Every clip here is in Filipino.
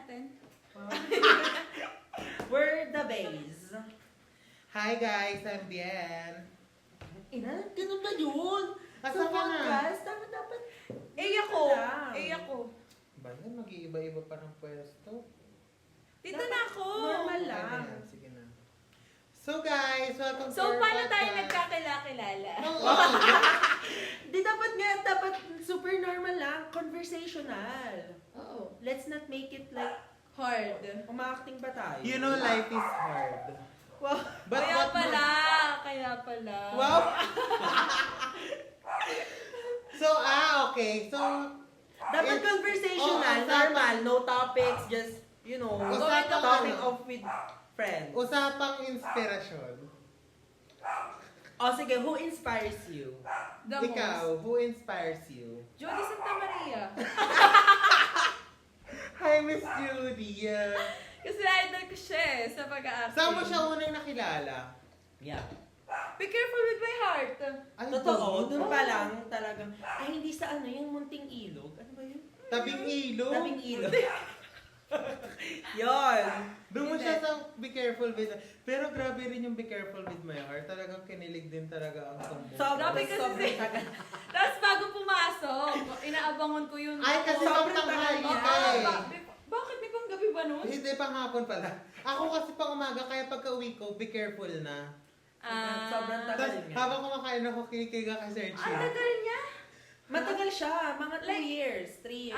natin. We're the Bays. Hi guys, I'm Bien. Ganun ba yun? Asa ka na? podcast, dapat. Ako. lang. Ako. Ba yan, mag-iiba-iba pa ng pwesto. Dito Dapat na ako. normal Okay lang. na yan, sige na. So guys, welcome to So, our paano tayo podcast. nagkakilala? Di dapat super normal lang. Conversational. Oo. Let's not make it like, Hard. umaacting ba tayo? You know, life is hard. Wow. But Kaya what pala. Kaya pala. Wow! So, okay. So, Dapat conversational, usapan- normal, no topics, just, Usapan talking ano? off with friends. usapang inspirasyon. Sige, who inspires you? The Ikaw, most. who inspires you? Jody Santa Maria. Hi, Miss Judy. Kasi idol ko siya sa pag-acting. Saan mo siya unang nakilala? Yeah. Be careful with my heart. Ay, Totoo, doon dun pa lang talagang, hindi sa yung munting ilog. Ano ba yun? Tabing ilog. Tabing ilog. Yon. Doon mo siya sa Be Careful With. Pero grabe rin yung Be Careful With My Heart. Talagang kinilig din talaga ang tumbok. Grabe kasi sobrang tagal. Tapos bago pumasok, inaabangon ko yun. Ay, kasi Sobrang pangtanghali tagal ka niya. eh. Bakit may pang gabi ba nun? Hindi, pang hapon pala. Ako kasi pang umaga, kaya pagka uwi ko, be careful na. Sobrang tagal Tapos niya. habang kumakain ako, kinikiga ka Sir Ang Chi. tagal niya. Matagal siya, mga 2 Like- years, 3 years.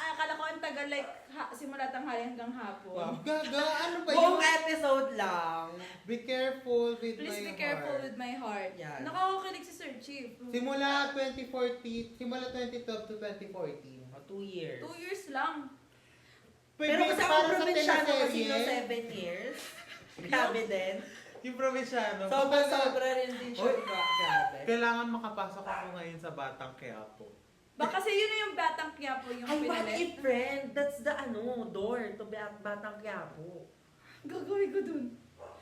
Akala ko ang tagal like simula tanghali hanggang hapon. Wow, gaga, ano ba Buong yun? episode lang. Be careful with Please my be careful heart. with my heart. Yan. Nakakakilig si Sir Chief. Simula 2012 to 2014. 2 years. 2 years lang. Pero kasi para ang sa probinsyano kasi teleserye, no, 7 years. Grabe din. yung probinsyano. Sobra rin din siya. Oy, Grabe. Kailangan makapasok ako ngayon sa Batang Quiapo. Baka kasi yun na yung Batang Quiapo yung Ay, what pinalit. if, friend? That's the door to Batang Quiapo. Gagawin ko dun.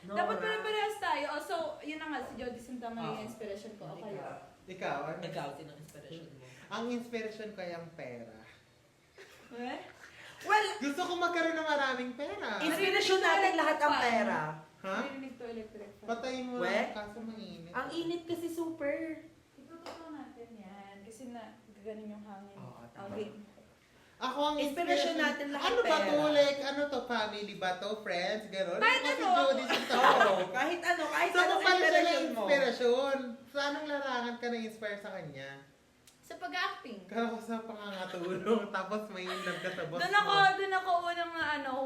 No, Dapat right? pare-parehas tayo. So, yun na nga, si Jody Santa Maria Ah. inspiration ko. O kayo. Ikaw, ano? Ikaw, sinong inspiration mo? Ang inspiration ko ay ang pera. Eh? Well, Gusto ko magkaroon ng maraming pera. inspirasyon natin lahat ang pera. Ha? Narinig to electric fan. Patayin mo We? lang, kaso mainit. Ang init kasi super. Itututo natin yan. Kasi na, gaganin yung hangin. Oo, tama. Okay. Ako ang Inspiration natin lahat Ano ba to? pera. Like, ano to? Family ba to? Friends? Ganon? Kahit Kasi ano. Jody Santa Oo, kahit kahit Saan mo anong pala siya na inspiration mo. inspirasyon? Sa anong larangan ka na-inspire sa kanya? Sa pag-acting. Kala ko sa pangangatulong, tapos may love ka sa boss Doon ako unang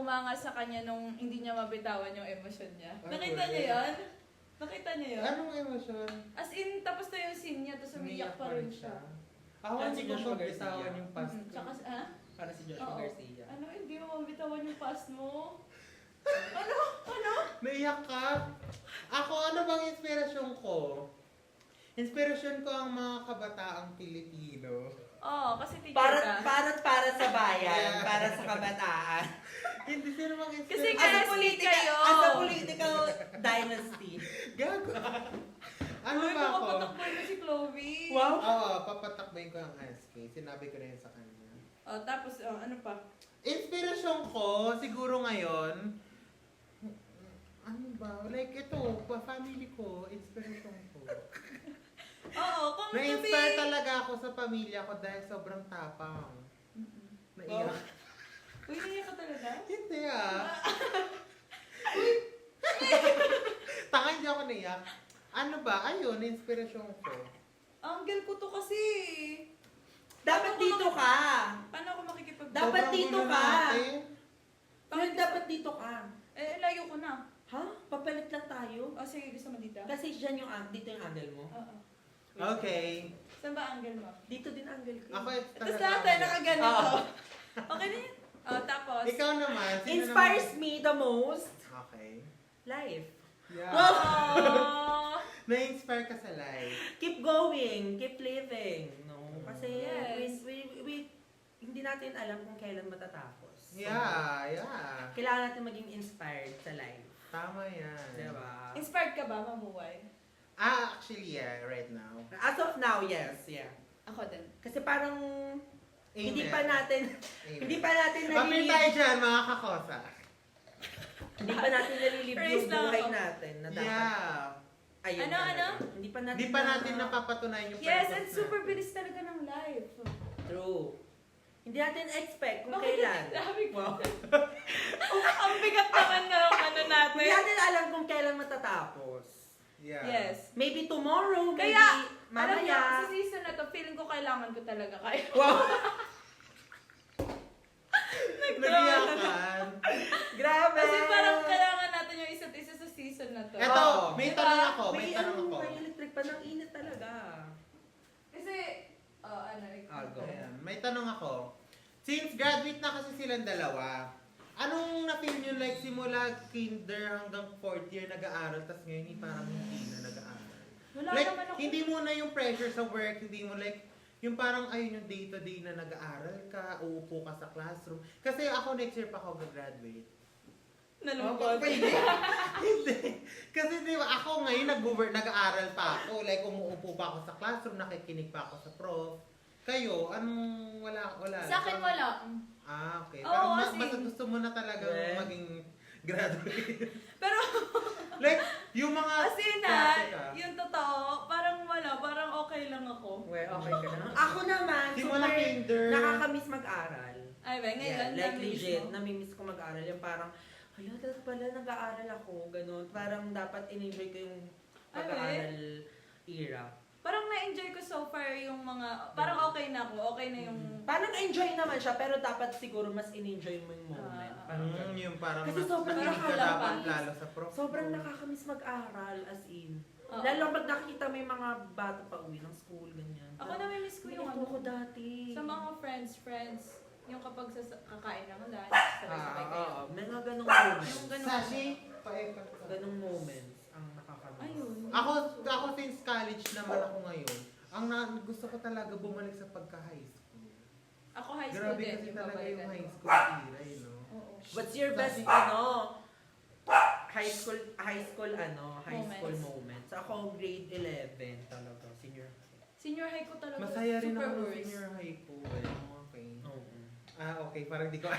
humanga sa kanya nung hindi niya mabitawan yung emosyon niya. Ay, Nakita wala. niyo yun? Nakita niyo yun? Anong emosyon? As in, tapos na yung scene niya, tapos umiyak pa rin siya. Ako Yan hindi si ko Joshua mabitawan Garcia. yung past ko. Tsaka, Para si Joshua Oo. Garcia. Ano, hindi mo mabitawan yung past mo? Ano? Naiyak ka? Ako, ano bang inspirasyon ko? Inspirasyon ko ang mga kabataang Pilipino. Oo, kasi teacher ka. Para sa bayan, Yeah. para sa kabataan. Hindi sino mang Kasi inspirasyon. nga- As a Yes, political, kayo. as a political dynasty. Gago. Ano Uy, ba ako? makapatakboy mo si Chloe. Wow. Oo, papatakbayin ko ang SK. Sinabi ko na yun sa kanya. Tapos, ano pa? Inspirasyon ko, siguro ngayon, ano ba? Like ito, family ko, inspirasyon ko. Oo, kung Na-inspire talaga ako sa pamilya ko dahil sobrang tapang. Naiyak. Uy, naiyak ka talaga? Hindi ah. Tanga, hindi ako naiyak. Ano ba? Ayun, inspirasyon ko. Angle ko to kasi. Dapat dito ka. Paano ako makikipag... Dapat Sobrang dito gulo ka. natin. Friend, dapat dito ka. Layo ko na. Ha? Papalit lang tayo. Sige, gusto mo dito? Kasi dyan dito yung angle mo. Oo. Okay. Saan ba angle mo? Dito din angle ko. Ako Tapos lahat tayo nakaganito. Oo. Okay na yun? Tapos... Ikaw naman. sino Inspires naman? me the most. Okay. Life. Yeah. Aww. Na-inspire ka sa life. Keep going. Keep living. No? Kasi Yes. we hindi natin alam kung kailan matatapos. So, Yeah. kailangan natin maging inspired sa life. Tama yan. Diba? Inspired ka ba mamuhay? Actually, yeah, right now. As of now, yes. Yeah. Ako din. Kasi parang Hindi pa natin Amen. hindi pa natin Apil tayo nalilive. dyan, mga kakosa. Hindi pa natin nalilive Praise yung lang buhay ako. natin na dapat. Yeah. Ayun Ano, talaga. ano? Hindi pa natin napapatunayan yung Yes, purpose and super natin. bilis talaga ng life. True. Hindi natin expect kung Bakit kailan. sabi ko? Wow. Ang bigat naman ng ano natin. Hindi natin alam kung kailan matatapos. Yeah. Yes. Maybe tomorrow, maybe Kaya, alam niyo, mamaya. sa season na to, feeling ko kailangan ko talaga kayo. Wow! Nag-iyakan. Grabe! Kasi parang kailangan natin yung isa't isa sa season na to. Eto, Oo. may Diba? tanong ako, May electric pa ng init talaga. Kasi, ano, Go. Ayan, may tanong ako. Since graduate na kasi silang dalawa, anong na-feel nyo like simula kinder hanggang 4th year nag-aaral, tas ngayon parang hindi na nag-aaral? Wala Like, naman ako. hindi mo na yung pressure sa work, hindi mo like, yung parang ayun yung day-to-day na nag-aaral ka, uupo ka sa classroom. Kasi ako next year pa ako graduate. Nalungkot. Hindi. Kasi di ba, ako ngayon nag-aaral pa ako. Like, umuupo pa ako sa classroom, nakikinig pa ako sa prof. Kayo, anong wala? Sa akin wala. Ah, okay. Oo, Parang as in- basta gusto mo na talaga Yeah. maging graduate. Pero, Like, yung mga... kasi klase ka. yung totoo, parang wala, parang okay lang ako. Well, okay ka na. Ako naman, Simula super kinder. nakakamiss mag-aral. Ay, ba, ngayon, Yeah, like nami-miss legit, mo. namimiss ko mag-aral. Yung parang, hala, dapat pala nag-aaral ako. Ganun. Parang dapat in-enjoy ko yung pag-aaral era. Parang na-enjoy ko so far yung mga, parang okay na ako, okay na yung, Parang enjoy naman siya, pero dapat siguro mas in-enjoy mo yung moment. Parang ganun. Yung parang Kasi sobrang nakikinig ka nakakalapas. dapat lalo sa prof. Sobrang nakakamiss mag-aral, as in. Oo. Lalo pag nakikita mo yung mga bata pa uwi ng school, ganyan. ako nami-miss ko yung Ganito ano ko dati. sa mga friends, yung kapag kakain ng lunch, sabay-sabay kayo. Oo, may mga ganong moments. Yung ganun. Sashi, paekat ka. Ganong moments ang nakakamiss. Ayun. Ako since college naman ako ngayon, gusto ko talaga bumalik sa pagka-high school. Ako high school Grabe din, kasi yung talaga babalikan yung high ko. school era, no? Oo. What's your best, high school moments? Ako, grade 11 talaga, senior. Senior high ko talaga, Masaya rin super ako ng worst. senior high ko. Okay. Oo. Ah, okay. Parang di ko...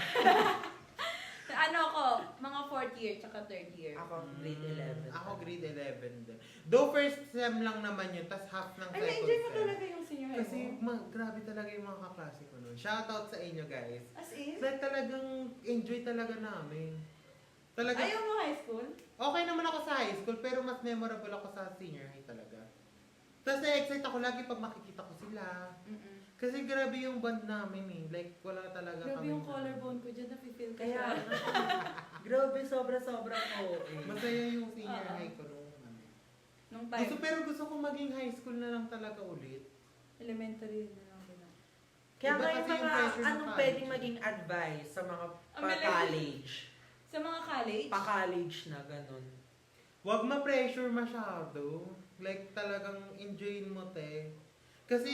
Ano ako, mga 4th year, tsaka 3rd year. Ako, grade 11. Ako grade 11 din. Though first sem lang naman yun, tas half ng Ay, second na-enjoy mo sem. talaga yung senior high Kasi mo? grabe talaga yung mga kaklase ko nun. Shoutout sa inyo guys. As in? Like talagang enjoy talaga namin. Talaga, Ayaw mo high school? okay naman ako sa high school, pero mas memorable ako sa senior high talaga. Tapos na-excite ako lagi pag makikita ko sila. Mm-mm. Kasi grabe yung band namin eh. Like, wala talaga Grabe kami. yung collarbone ko dyan, napipil ko Kaya, siya. grabe, sobra-sobra ko. Masaya yung senior Oo. high ko nung ano. Nung time, Pero gusto ko maging high school na lang talaga ulit. elementary na lang din ako. Kaya Iba nga kasi yung yung mga, pressure ng anong college. pwedeng maging advice sa mga pa-college? Sa mga college, Pa-college na, ganun. Huwag ma-pressure masyado. Like, talagang enjoyin mo, te. Kasi,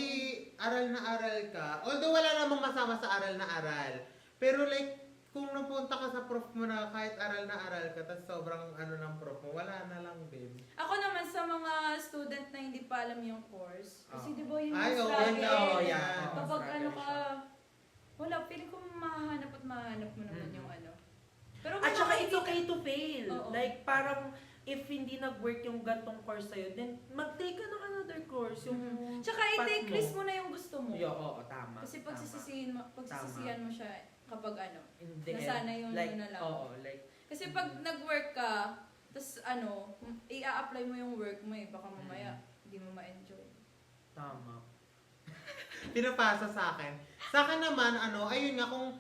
aral na aral ka. Although, wala namang masama sa aral na aral. Pero like, kung napunta ka sa prof mo na kahit aral na aral ka, tapos sobrang ano ng prof mo, wala na lang din. ako naman sa mga student na hindi pa alam yung course. Kasi di ba yung Ay, oo, struggle, oo, yeah. yan. Kapag Struggle ano ka, siya. wala, feeling ko mahanap at mahanap mo naman Mm. yung ano. Pero At saka mga it's okay to fail. Oo. Like, parang, if hindi nag-work yung gantong course sa'yo, then mag-take ka ng another course. Yung Tsaka path i-take mo. list mo na yung gusto mo. Oo, tama. Kasi tama. pagsisisihan mo siya kapag ano. In the Nasana end, yung like, ano na lang. Oo, like, Kasi pag nag-work ka, tapos ano, i-a-apply mo yung work mo eh. Baka mamaya, hindi mo ma-enjoy. tama. Pinapasa sa akin. Sa akin naman, ayun nga, kung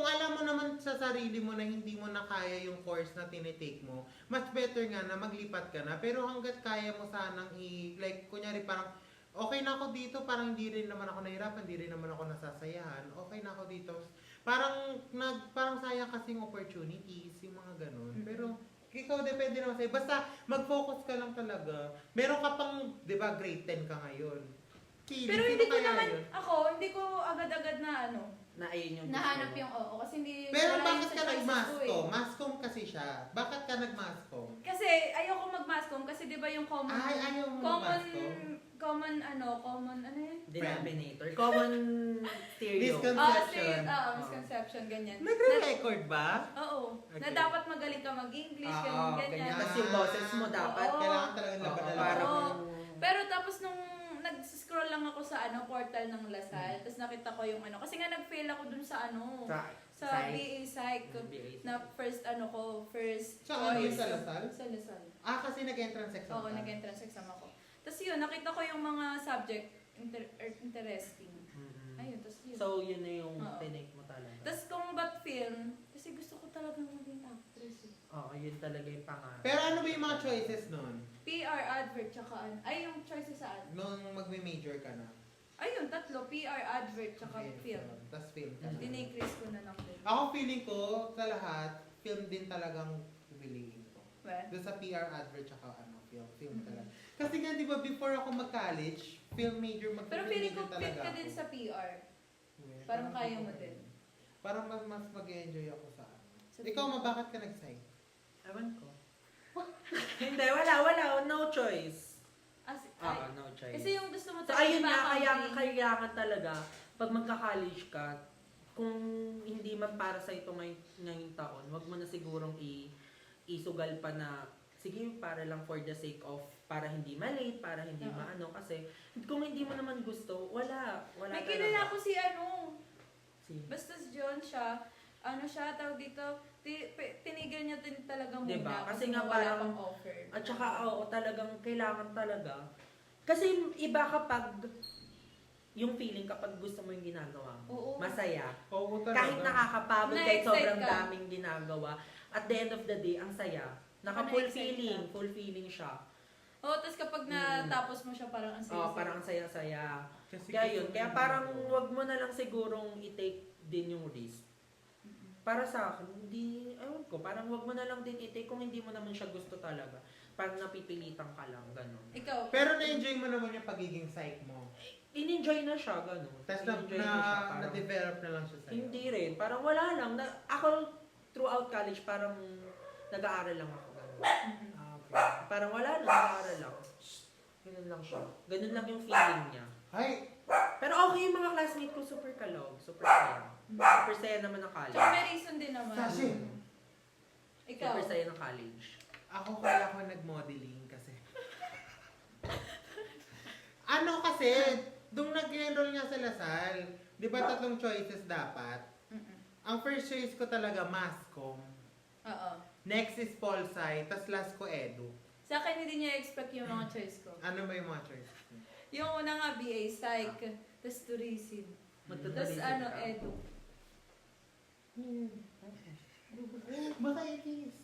alam mo naman sa sarili mo na hindi mo na kaya yung course na tinitake mo, much better nga na maglipat ka na. Pero hanggat kaya mo sanang like, kunyari parang, okay na ako dito, parang hindi rin naman ako nahirapan, hindi rin naman ako nasasayahan, okay na ako dito. Parang sayang kasing opportunities, yung mga ganun. Pero, ikaw depende naman sa'yo. Basta, mag-focus ka lang talaga. Meron ka pang, di ba, grade 10 ka ngayon. Pero hindi ko naman, hindi ko agad-agad na ano, Na ayun yung nahanap gusto mo. yung kasi hindi Pero wala bakit yung ka sa choices ko nag-mascom? eh. Mascom kasi siya. Bakit ka nag-mascom? Kasi ayoko mag-mascom kasi 'di ba yung common Ay, ayaw mo common mag-mascom? common ano yun? Denominator. Common stereo. Misconception. Misconception, ganyan. Nagre-record ba? Oo. Okay. Na dapat magaling ka mag-English, Oo, ganyan. Tapos yung boses mo dapat. Oo. Kailangan talaga laban na Oo. laban. Oo. Pero tapos nung nag-scroll lang ako sa portal ng Lasal, tapos nakita ko yung kasi nga nag-fail ako dun sa sa BA Psych. Na first first Saan yun choice. sa Lasal? Sa Lasal. Kasi nag-entrance exam Oo, ka. nag-entrance exam ako. Tapos yun, nakita ko yung mga subject interesting. Ayun, tapos yun. So, yun na yung Oo. tinake mo talaga. Tapos kung ba't film, kasi gusto ko talagang maging actress. Oo, yun talaga yung pangarap. Pero ano ba yung mga choices nun? PR advert, tsaka yung choices saan? Nung magme-major ka na? Ayun, tatlo. PR advert, tsaka film. Tapos film ka na. Dinecrease ko na lang din. Ako feeling ko, sa lahat, film din talagang pipiliin ko. Well, Doon sa PR advert tsaka film Mhm. talaga. Kasi nga, di ba, before ako mag-college, film major, pero feeling ko major fit talaga ka din ako. sa PR. Yeah, Parang kaya fit mo ako din. Parang mas mag-enjoy ako sa Sa Ikaw, PR. bakit ka nag-sign? Ewan ko. Hindi, wala. No choice. No choice. Kasi yung gusto mo So, ayun nga, kailangan talaga, pag magka-college ka, kung hindi man para sa ito ngayong taon, wag mo na sigurong isugal pa na, sige, para lang for the sake of, para hindi ma-late, para hindi Oo. maano, kasi kung hindi mo naman gusto, wala May talaga. kilala ko si Si, basta John siya, tawag dito, tinigil niya din talaga muna. Diba? Kasi nga wala parang- pang offer. at saka, oo, talagang kailangan talaga. Kasi iba kapag, yung feeling kapag gusto mo yung ginagawa mo, Oo. masaya. Oo, talaga. Kahit nakakapagod, kahit Na-excite sobrang ka. daming ginagawa, at the end of the day, ang saya. Naka-full Na-excite feeling, ka. full feeling siya. Oo, tapos kapag natapos mo siya, parang ang saya. Parang ang saya-saya. Kasi Kaya yun, gusto kaya mo parang yung- wag mo na lang sigurong i-take din yung risk. Para sa akin, ewan ko, parang wag mo na lang din i-take kung hindi mo naman siya gusto talaga. Parang napipilitan ka lang, ganun. Ikaw. Pero na-enjoy mo naman yung pagiging psych mo. In-enjoy na siya, ganun. Tapos In-enjoy na siya, parang- na-develop na lang siya sa'yo. Hindi rin. Parang wala lang. Ako, throughout college, parang nag-aaral lang ako. Ganun. Mhm. Okay. Parang wala lang, nag-aaral lang. Ganun lang siya. Ganun lang yung feeling niya. Ay, Pero okay yung mga classmate ko, super kalog, super saya. Super saya naman ng Tsaka college. may reason din naman. Sashi. Ikaw. Super saya ng college. ako kaya ako nag-modeling kasi. Kasi, nung nag-enroll nga sa Lasal, di ba 3 choices dapat? Mm-mm. Ang first choice ko talaga, Mascom. Oo. Next is Pol Sci, tas last ko Edu. Sa akin, hindi niya expect yung mga choice ko. Ano ba yung mga choices mo? Yung una nga, BA Psych, tapos tourism. Tapos Edu. Baka inis.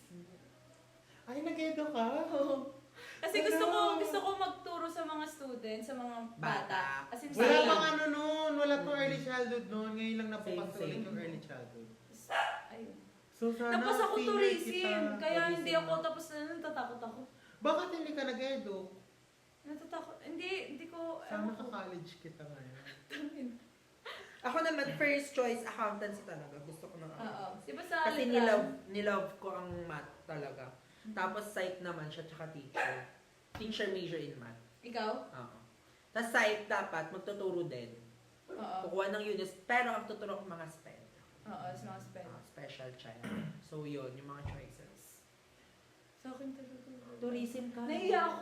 Ay, nag-edu ka? Kasi gusto ko magturo sa mga students, sa mga bata. As in, Wala Same. bang ano nun? Wala pang early childhood nun. Ngayon lang nabukas Same, ulit same. yung early childhood. Ayun. So, sana Tapos ako senior tourism, kita. kaya Tourism hindi ako na. tapos natatakot ako. Bakit hindi ka nag-edu? Natatakot. Hindi ko, Sana ka-college kita ngayon. Ako naman, first choice, accountancy talaga. Gusto ko ng Oo. Diba sa Kasi Letran? nilove ko ang math talaga. Tapos psych naman siya, tsaka teacher. Teacher major in math. Ikaw? Oo. Tapos psych dapat, magtuturo din. Oo. Kukuha ng units, pero ang tuturo ko mga SPED. Oo, sa mga spell. Special child. So yun, yung mga choices. Sa akin talaga. Tourism ka. Nahiya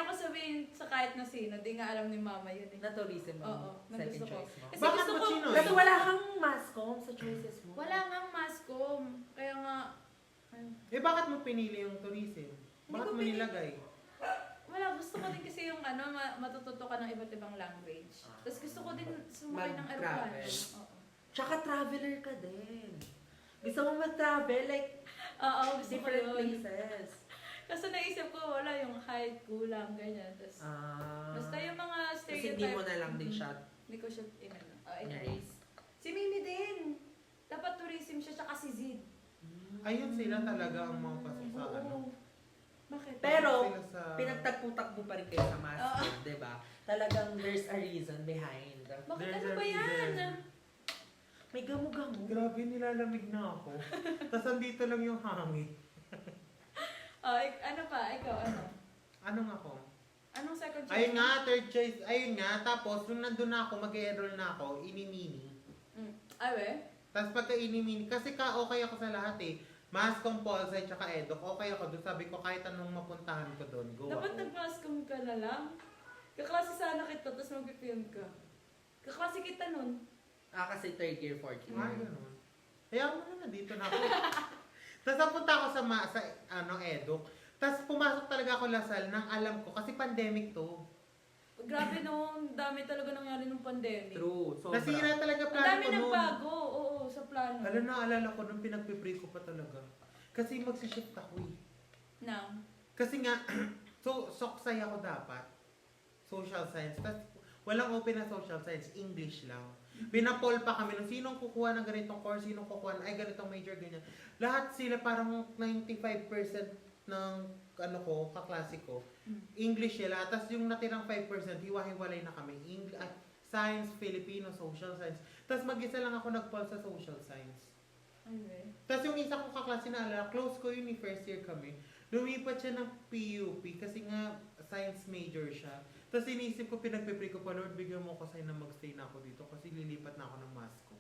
ako sabihin sa kahit na sino. Di nga alam ni mama yun eh. Na tourism Oo, ang na second gusto ko. choice mo. Kasi Bakit gusto mo ko, chinoy? Kasi wala kang mascom sa choices mo. wala ngang mascom. Kaya nga, Bakit mo pinili yung tourism? Hindi Bakit ko mo pinili. nilagay? wala. Gusto ko din kasi yung matututo ka ng iba't ibang language. Tapos gusto ko din sumakay ng aeroplano. Mag-travel. Oo. Tsaka traveler ka din. Gusto mo mag-travel, like, Oo, gusto ko different yun. places. Kasi naisip ko, wala yung height, kulang, ganyan. Tapos, basta yung mga Kasi stereotype. hindi mo na lang din siya Hindi ko siya inano. Ikaw. na-raise. Si Mimi din. Dapat tourism siya, tsaka si Zid. Ayun sila talaga ang mga pasok sa ano. Oo. Bakit? Pero, Sila sa... pinagtagpo-tagpo pa rin kayo sa mascom, di ba? Talagang there's a reason behind. Bakit There's ano a ba yan? reason. May gamo-gamo. Grabe, nilalamig na ako. Tapos andito lang yung hangin. Ano pa? Ikaw, ano? Anong ako? Anong second choice? Ayun nga, third choice. Ayun nga, tapos nung nandun na ako, mag-enroll na ako, inimini. Ay, we? Tapos pagka inimini, kasi okay ako sa lahat eh. Mass comm, pol science, tsaka eduk, okay ako doon. Sabi ko, kahit anong mapuntahan ko doon, go Dapat ako. nag-mascom ka na lang. Kaklase sana kita, tapos mag-film ka. Kaklase kita nun. Kasi third year, fourth year. Ay, ganun. Kaya mo na, dito na ako. Tapos napunta ako sa eduk. Tapos pumasok talaga ako Lasal nang alam ko, kasi pandemic to. Grabe no, dami talaga nangyari nung pandemic. True. Sobra. Nasira talaga Ang plano dami ko noon. nagbago, oo, sa plano. Alam na, alala ko nung pinagpipray ko pa talaga. Kasi magsishift ako eh. Now, Kasi nga, soksay ako dapat. Social science. Tapos walang open na social science, English lang. Pinapol pa kami nung sinong kukuha ng ganitong course, sinong kukuha ng, ay ganitong major, ganyan. Lahat sila parang 95% ng kaklase ko. English sila. Tapos yung natirang 5%, hiwa-hiwalay na kami. Science, Filipino, social science. Tapos mag-isa lang ako nag-pol sa social science. anyway. Tapos yung isa kong kaklase na alala, close ko yun, first year kami. Lumipat siya ng PUP kasi nga science major siya. Tapos inisip ko, pinagpipray ko pa, Lord, bigyan mo ko sign na magstay na ako dito kasi lilipat na ako ng mass ko.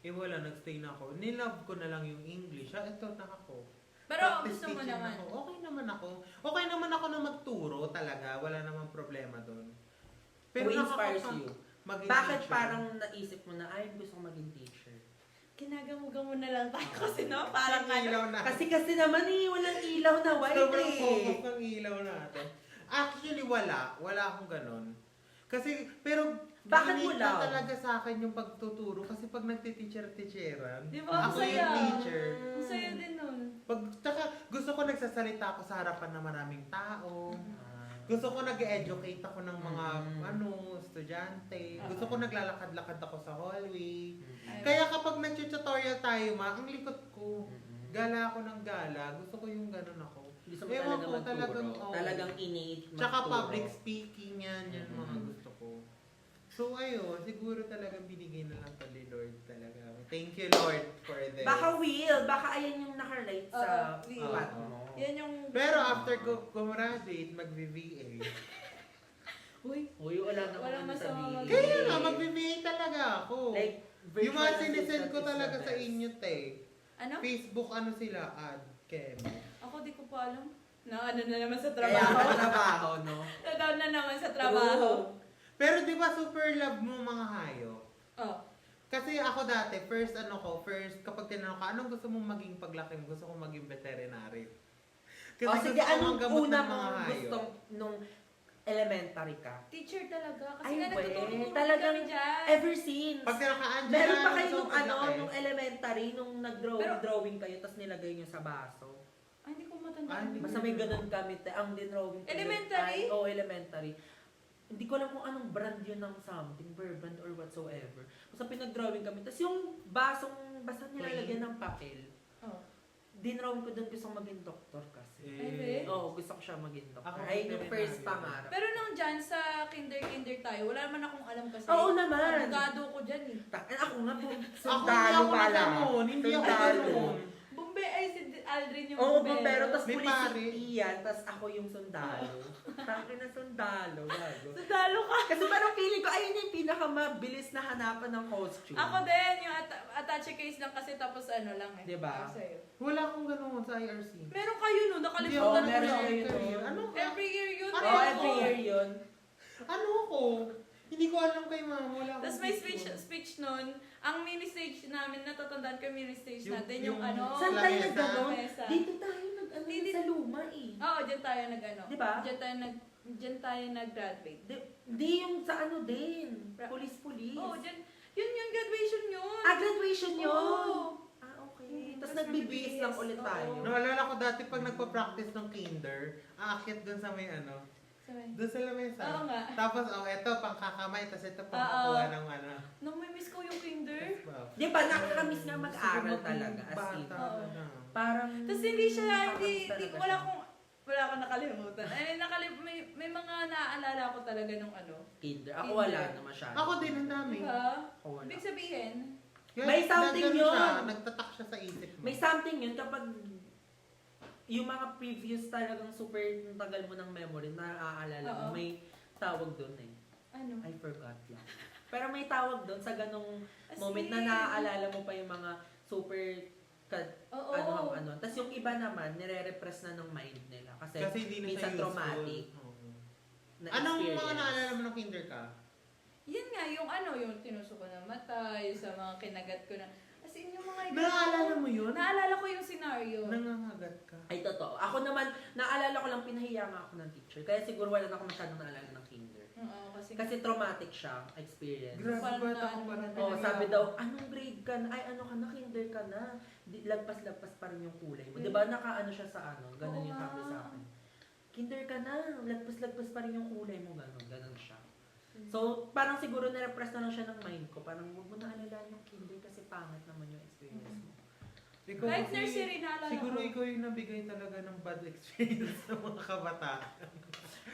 Eh wala, nagstay na ako. Nilove ko na lang yung English. Ito na ako. Pero Practice gusto mo teaching naman. ako. Okay naman ako. Okay naman ako na magturo talaga. Wala namang problema doon. Who inspires you? Maging Bakit teacher. parang naisip mo na, ay, gusto kong maging teacher? Kinagamugan na lang tayo kasi no, parang Ang ilaw na. Kasi naman walang ilaw na white Sobrang eh. focus ng ilaw natin. Actually, wala. Wala akong ganon. Kasi, pero, Bakit unique wala? na talaga sa akin yung pagtuturo. Kasi pag nagtiteacher-teacheran, Di ba, ang ako yung saya. teacher. Ang saya din nun. Tsaka, gusto ko nagsasalita ako sa harapan ng maraming tao. Gusto ko nag-educate ako ng mga, estudyante. Gusto ko naglalakad-lakad ako sa hallway. Ay, Kaya kapag nag-tutorial tayo, ang likot ko. Gala ako ng gala. Gusto ko yung ganon ako. Gusto mo Ewan talaga ko, talagang, magturo. oo. Talagang innate Tsaka magturo. public speaking yan mga gusto ko. So ayun, siguro talagang binigay na lang to ni Lord talaga. Thank you Lord for this. Baka baka ayan yung nakarelate sa will. path mo. Yan yung... Pero after ko graduate, mag-VVA. Uy, Uy, wala na Walang masama sabihin. Kaya nga, mag-VVA talaga ako. Like, Yung mga virtual sinisend ko assistant is talaga the sa best. inyo, te. ano? Facebook, sila, ad, Kem. Ako di ko pa alam. Na ano na naman sa Kaya trabaho. ka trabaho, no? Na-down na naman sa trabaho. Pero di ba super love mo mga hayop? Oh. Kasi ako dati, first kapag tinanong ka, anong gusto mong maging paglaki mo? Gusto kong maging veterinary. Kasi O sige, gusto ko anong manggamot una ng mga mong hayop. gustong nung elementary ka? Teacher talaga. Kasi Ay, nga we. nagtuturo Talagang kami dyan. Ever since. Pag tinaka-Angela, Meron pa kayo gusto nung ko paglaki. nung elementary, nung Pero- nag-drawing kayo, tapos nilagay nyo sa baso. Ay, hindi ko matanda. Ay, hindi Basta may ganun kami, ang din-drawing ko. Elementary? Elementary. Hindi ko alam kung anong brand yun ng something, Burbrand or whatsoever. Basta pinag-drawing kami. Tapos yung basta nilalagyan ng papel. Oh. Dinrawing ko doon, gusto kong maging doktor kasi. Ay, be? Oo, gusto ko siya maging doktor. Ako, Ay, yung first veterinary. pangarap. Pero nung dyan sa kinder tayo, wala naman akong alam kasi. Oo naman. Abogado ko dyan eh. Ako nga po, Ako hindi sundalo ako pala. na ganun. Hindi ako Sundalo. ganun. Bombe ay si Aldrin yung Oo, bombero. pero tapos May pulis pare. si Ian, tapos ako yung sundalo. Taki na sundalo, gago. Sundalo ka. Kasi parang feeling ko, ayun yung pinakamabilis na hanapan ng costume. Ako din, yung attache case lang kasi tapos ano lang eh. Diba? Para sa'yo. Wala akong ganun sa IRC. Meron kayo no, Hindi nakalimutan ako Oo, ko meron na. kayo. career. Ano? Every year yun. Ano? Oo, meron every ko. year yun. Ano ako? Hindi ko alam kay mama. Wala akong Tapos may picture. speech nun, ang mini stage namin, natatandaan ko yung mini stage Yung- natin, yung- yung ano. Saan tayo Lamesa. nag-ganon? Lamesa. Dito tayo nag-ano Hindi- sa luma eh. Oo, dyan tayo nag-ano. Diba? Dyan tayo nag-graduate. Di yung sa ano din. Police-police. Oo, dyan. Yun yung graduation yun. Graduation yun. Oo. Okay. Tapos Tapos nagbibihis lang ulit oo. tayo. Naalala ko dati pag nagpa-practice ng kinder, aakyat dun sa may Sabi, dun sa lamesa. Oo nga. Tapos, eto, pang kakamay, tapos ito, pang Oo. kukuha ng ano. nung may miss ko yung kinder. Wow. Di ba, nakakamiss nga mag-aral Siguro talaga. As in. bata Oo. na. Parang... Tapos hindi siya, nakakamiss talaga wala siya. akong nakalimutan. May mga naaalala ko talaga nung ano. Kinder. Ako Kinder. wala na masyado. Ako din, ang dami. Diba? Ako wala. Ibig sabihin, Kaya May something nagano yun. Siya, nagtatak siya sa isip mo. May something yun kapag yung mga previous talagang super tagal mo ng memory na naaalala mo, Oo. may tawag doon eh. Ano? I forgot lang. Pero may tawag doon sa ganong As moment in, na naaalala mo pa yung mga super Oo. ano. Tapos yung iba naman, nire-repress na ng mind nila. Kasi hindi na minsan siya traumatic useful. Oo. na Anong mga experience. naalala mo ng kinder ka? Yan nga, yung ano, yung tinusok ko ng mata, yung sa mga kinagat ko na. As in, yung mga Naalala mo yun? Naalala ko yung scenario. Nangangagat ka. Ay, totoo. Ako naman, naalala ko lang, pinahiya nga ako ng teacher. Kaya siguro wala na ako masyadong naalala ng kinder. Oo, kasi Traumatic siya, experience. Grabe, Parang bata na- ko parang Oh, pinahiya sabi ako. daw, anong grade ka na? Ay, ano ka na? Kinder ka na. Lagpas-lagpas pa rin yung kulay mo. Di ba nakaano siya sa ano? Ganun yung sabi sa akin. Kinder ka na. Lagpas-lagpas pa rin yung kulay mo. Ganun siya. So, parang siguro nirepress na lang siya ng mind ko. Parang huwag mo na alalaan yung kinder kasi pangit naman yung experience mo. Ikaw kahit kasi, nursery, naalala siguro ko. ikaw yung nabigay talaga ng bad experience sa mga kabataan.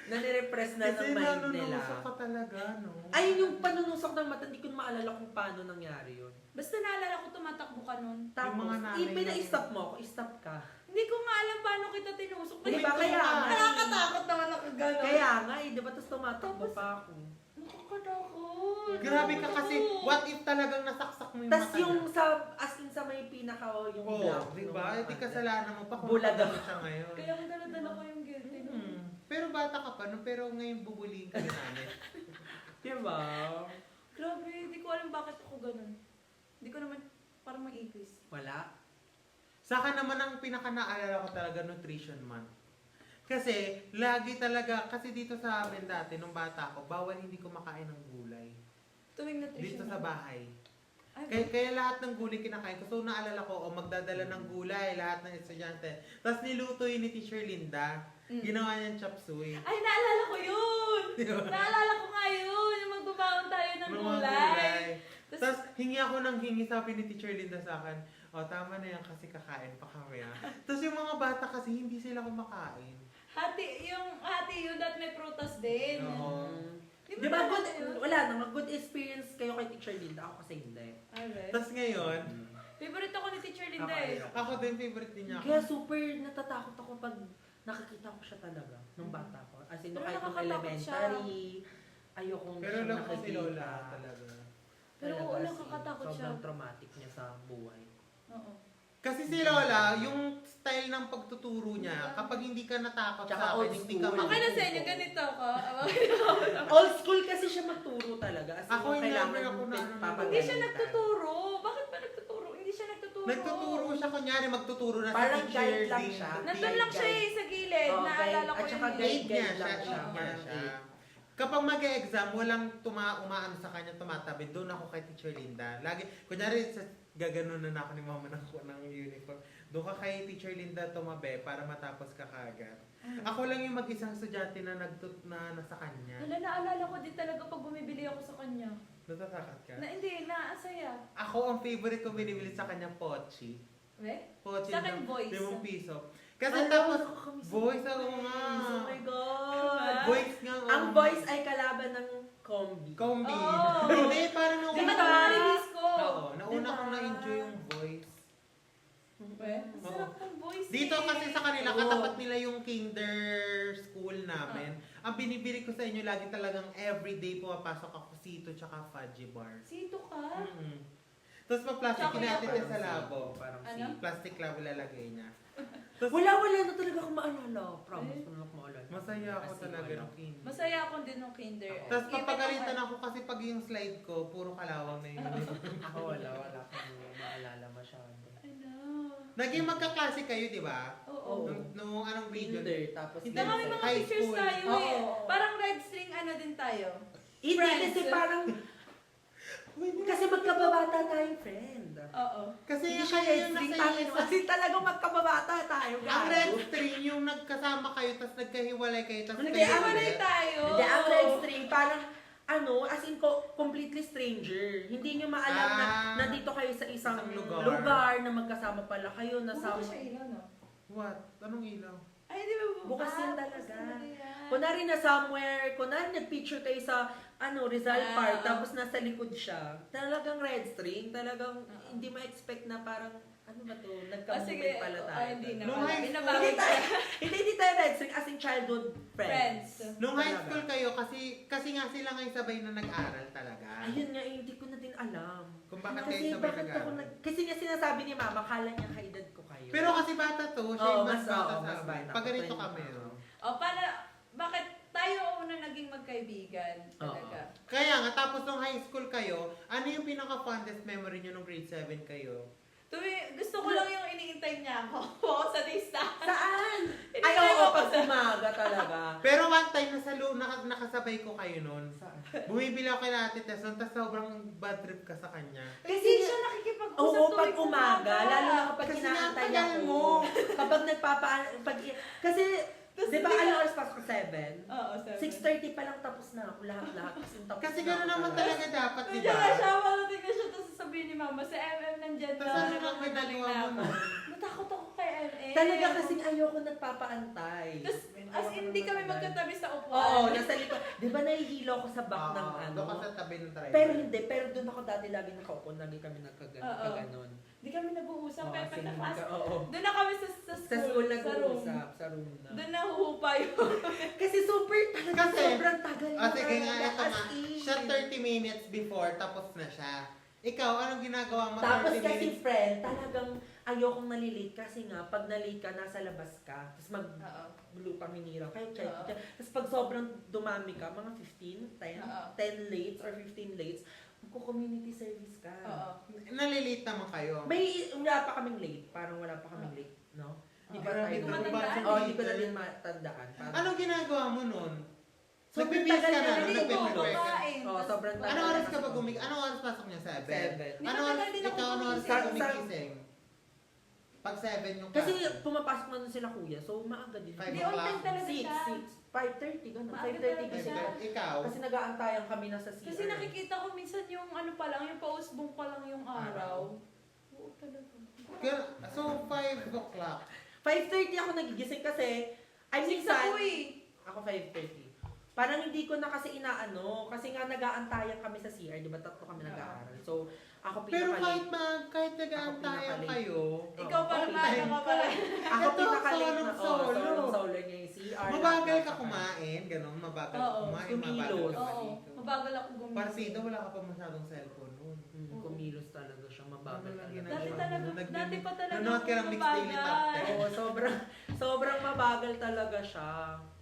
Na nirepress na Kasi ng mind nila. nanunusok ka talaga, no? Ayun yung panunusok ng mata, hindi ko maalala kung paano nangyari yun. Basta naalala ko tumatakbo ka nun. Tapos, mga nanay ipina-stop mo ako, stop ka. Hindi ko nga alam paano kita tinusok. Di ba? Kaya nga. Nakakatakot naman ako gano'n. Kaya nga eh, di ba? Tapos tumatakbo pa ako. Nakakatakot. Grabe ka kasi, what if talagang nasaksak mo yung Tapos mata yung niya? sa, as in sa may pinaka, yung Oo, black. di nung ba? ano. Di kasalanan mo pa kung Bulaga. nakakano siya ngayon. Kaya ko dala-dala ko yung guilty nun. Pero bata ka pa, no? Pero ngayon bubulihin ka ni nanay. Di ba? Grabe, hindi ko alam bakit ako ganun. Hindi ko naman parang maipis. Wala. Sa akin naman ang pinaka-naalala ko talaga nutrition month. Kasi lagi talaga, kasi dito sa amin dati, nung bata ko, bawal hindi kumakain ng gulay. Tuwing nutrition. Dito sa bahay. Ay, Kaya lahat ng gulay kinakain ko. So naalala ko, magdadala ng gulay, lahat ng estudyante. Tapos niluto yun ni Teacher Linda. Ginawa niyang chop suey. Ay, naalala ko yun! Diba? Naalala ko nga yun! Yung magbabaon tayo ng Mga gulay. Tapos hingi ako ng hingi, sabi ni Teacher Linda sa akin, tama na yan kasi kakain pa kami ah. Tapos yung mga bata kasi hindi sila kumakain. Hati yun at may prutas din. Oo. Di ba, good, wala naman, good experience kayo kay Teacher Linda. Ako kasi hindi. Alright. Tapos ngayon, Favorite ako ni Teacher Linda Ako, eh. ayoko. ako din favorite din niya ako. Kaya super natatakot ako pag nakakita ko siya talaga nung bata ko. As in, Pero kahit nung nakakatakot siya. elementary, ayokong Pero siya lang ko si nakikita. Lola talaga. Pero Talaga, oo, as in, nakakatakot siya. Sobrang traumatic niya sa buhay. Oo. Kasi si Lola, yung style ng pagtuturo niya, kapag hindi ka natakot Tsaka sa akin, old hindi ka school. Okay na matututo. sa inyo, ganito ako. Old school kasi siya magturo talaga. As in, Ako yung kailangan never ako na- papagalitan. Hindi siya nagtuturo. Bakit ba nagtuturo? Hindi siya nagtuturo. Nagtuturo siya, kunyari magtuturo na Parang si teacher guide lang din. siya. Nandun lang siya eh, sa gilid. Oo, Naalala ko at saka yun. Guide niya Guide siya, lang siya. guide niya Parang siya. guide. Kapag mag-e-exam, walang umaano sa kanya, tumatabi. Doon ako kay Teacher Linda. Lagi, kunyari, gaganon na ako ni mama ng uniform. Doon ka kay Teacher Linda tumabi para matapos ka kaagad. Ako lang yung mag-isang estudyante na nasa kanya. Hala, naalala ko din talaga pag bumibili ako sa kanya. Natatakot ka? Hindi, naasaya. Ako, ang favorite ko binibili sa kanya, Pochi. We? Pochi Sa akin, ng Voice. 5 piso. Kasi Ay, tapos, nakakamiss ang voice ako nga. Oh my God! Voice nga. Ang voice ay kalaban ng combi. Combi. Oo. Hindi, parang Di nauna. ba nakakarelease ko? Oo, nauna Diba? akong na-enjoy yung voice. We? Sarap ng voice Dito eh. kasi sa kanila, Oo. katapat nila yung kinder school namin. Ang binibili ko sa inyo, lagi talagang everyday pumapasok ako sito tsaka fudgy bar. Sito ka? Tapos pa-plastic, Tsaka kinatid niya Parang sa si- labo. Parang Ano? si... Plastic labo lalagay niya. Wala na talaga akong maalala. Promise, wala akong maalala. Masaya ako As in, talaga wala. ng kinder. Masaya ako din ng kinder. Tapos Even papagalitan ako kasi pag yung slide ko, puro kalawang na yun. Ako wala akong maalala masyado. Ano? Naging magkaklase kayo, di ba? Oo. Nung anong video? Kinder, tapos... Hindi, Saka may mga high pictures school. tayo Oo. eh. Parang red string ano din tayo. Hindi Friends. kasi parang... Kasi magkababata tayong friend. Oo. Kasi Hindi yung siya kayo red yung string nasa tayo. Kasi talagang magkababata tayo. ang red gago. string yung nagkasama kayo, tapos nagkahiwalay kayo, tapos Hindi, kayo ang Hiwalay ulit. tayo. Hindi, ang red string parang as in completely stranger. Hindi nyo maalam na Ah. nandito kayo sa isang Isang lugar. lugar na magkasama pala kayo. Bukas Nasama. siya ilaw, no? What? Anong ilaw? Ay, di ba? Bukas yan bukas talaga. yan. Kunwari na somewhere, kunwari nag-picture kayo sa Rizal Ah, Park, oo. tapos nasa likod siya. Talagang red string, talagang Oo. hindi ma-expect na parang Ano ba to? Sige, Nagka-movement pala tayo. hindi na. Nung high school, Binabago tayo. Hindi tayo red string as in childhood friends. Nung high Talaga. school kayo, kasi nga sila ngayon sabay na nag-aral talaga. Ayun nga, hindi ko na din alam. Kung bakit Kasi kayo sabay bakit ako nag-aral. kasi nga sinasabi ni mama, kala niya kaedad ko kayo. Pero kasi bata to, siya Oo, yung mas mas- bata oo, sa mas amin. bata. Pag ganito 20 kami, pa. oh. Bakit tayo una naging magkaibigan talaga? Kaya nga, tapos nung high school kayo, ano yung pinaka-fondest memory nyo nung grade 7 kayo? Gusto ko lang yung iniintay niya ako. Ako sa listahan. Saan? Ay, Hinintay oo, ko pag sa- umaga talaga. Pero one time, nakasabay ko kayo nun. Saan? Bumibili ako kay Ate Tess nun, tapos sobrang bad trip ka sa kanya. Kasi siya nakikipag-usap Oo, pag tuwing umaga, lalo na kapag Kasi inaantay napatagal ako. mo. Kapag kasi, di ba, ano oras pasok ko? 7? Oo, 7. 6:30 pa lang tapos na ako, lahat-lahat. Kasi gano'n naman talaga dapat, di Nandiyan ba? na siya, malating na siya, tapos sasabihin ni Mama, si MM nandyan Tapos na, ano lang nagmamadaling ginagawa na mo ako. nun? Natakot ako kay MM. Talaga kasing ayoko nagpapaantay. Tapos, as in, hindi kami magkatabi sa upuan. Oo, nasa likod. Di ba nahihilo ako sa back ng Oo, ano? doon ka sa tabi ng driver. Pero doon ako dati lagi nakaupo, lagi kami Oo. nagkaganon. Hindi kami nag-uusap, pero kasi pagka-class. oo. Doon na kami sa Sa school, school sa room. nag-uusap, sa room na. Doon na huhupa yun. Kasi super talaga, Kasi, sobrang tagal sige nga, talaga, ito as nga. in. Siya 30 minutes before, tapos na siya. Ikaw, anong ginagawa mo Tapos 30 kasi minutes? friend, talagang ayokong nalilate kasi nga, pag nalate ka, nasa labas ka, tapos Oo. blue kami nila, kahit check. Oo. Tapos pag sobrang dumami ka, mga 15, 10, Oo. 10 lates or 15 lates, magko-community service ka. Oo. Nalilate naman kayo. Wala pa kaming late, parang wala pa kaming late, no? Di ba Grabe, tayo? Hindi ko matandaan. Oo, hindi ko na din matandaan. Parang- Anong ginagawa mo nun? Sobrang Nagbibihis tagal ka na, na, no? hindi ko Nagpe-prepare ka. kumain. Oo, sobrang tagal. Anong oras ka ba Anong oras pasok niya? 7? 7. Di ba Anong oras, tagal din ako ikaw anong oras ka gumising? gumigising? Pag 7 yung Kasi klase. pumapasok na nun sila kuya, so maaga din. Five Hindi o'clock. on time talaga 6, siya. 5:30, gano'n. Maaga 5:30 talaga kasi. siya. Ikaw? Kasi nag-aantayan kami na sa CR. Kasi nakikita ko minsan yung ano pa lang, yung pausbong pa lang yung araw. Oo talaga. So, 5 o'clock. 5:30 ako nagigising kasi, ay Six minsan, ako eh. ako 5:30. Parang hindi ko na kasi inaano, kasi nga nag-aantayan kami sa CR, di ba tatlo kami nag-aaral. So, ako Pero kahit pinaka-late. kahit nag-aantayan pinaka-late. kayo, Ikaw pa on maaga time ka pala. Ako Ito, pinaka-late na, solong-solo. solo niya yung CR. mabagal ka lahat. kumain, gano'n, mabagal Oo, ka kumain, mabagal kumilos. ka Oo, maligo. mabagal ako gumising. Partido, wala ka pa masyadong cellphone noon. Kumilos talaga siya, mabagal Ano lang talaga. Dati ginagawa talaga, mo? dati pa talaga Nanonood ka ng ako Mixed Daily Top mabagal. 10. Oo, sobrang mabagal talaga siya.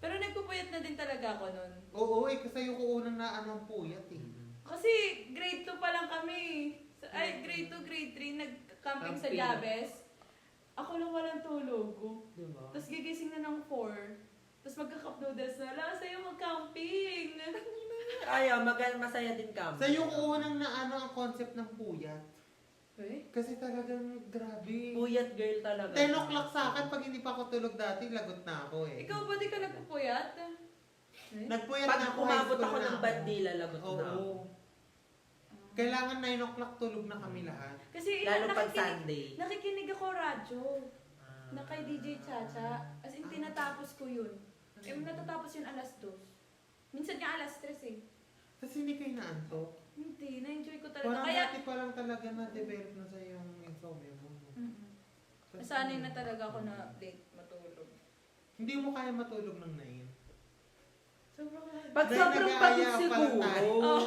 Pero nagpupuyat na din talaga ako nun. Oo, kasi yung unang na anong puyat eh. Kasi grade 2 pa lang kami. Ay, grade 2, grade 3, nag-camping sa Camping. Jabes. Ako lang walang tulog. Di ba? Tapos gigising na ng 4. Tapos magka-cup noodles na. Lang sa'yo mag-camping. Ay, masaya din kami. Sa yung unang na ang concept ng puyat. Eh? Kasi talagang grabe. Puyat girl talaga. 10 o'clock sa akin, pag hindi pa ako tulog dati, lagot na ako eh. Ikaw ba di ka nagpupuyat? Eh? Nagpuyat Pag na ako, umabot high school ako na ng bandila, lagot Oo. na ako. Kailangan 9 o'clock tulog na kami lahat. Kasi Lalo pag Sunday. nakikinig ako radyo. Ah. Na kay DJ Chacha. As in, tinatapos ko yun. Eh, natatapos yun alas 2. Minsan nga alas 3 eh. Tapos hindi kayo naantok. Hindi, na-enjoy ko talaga. Parang Kaya, dati pa lang talaga na-develop na sa yung insomnia mo. Tapos nasanay na talaga ako na late matulog. Hindi mo kaya matulog ng 9. Sobrang Pag Dahil sobrang nag-aaya pagod pa lang siguro. tayo. Oh.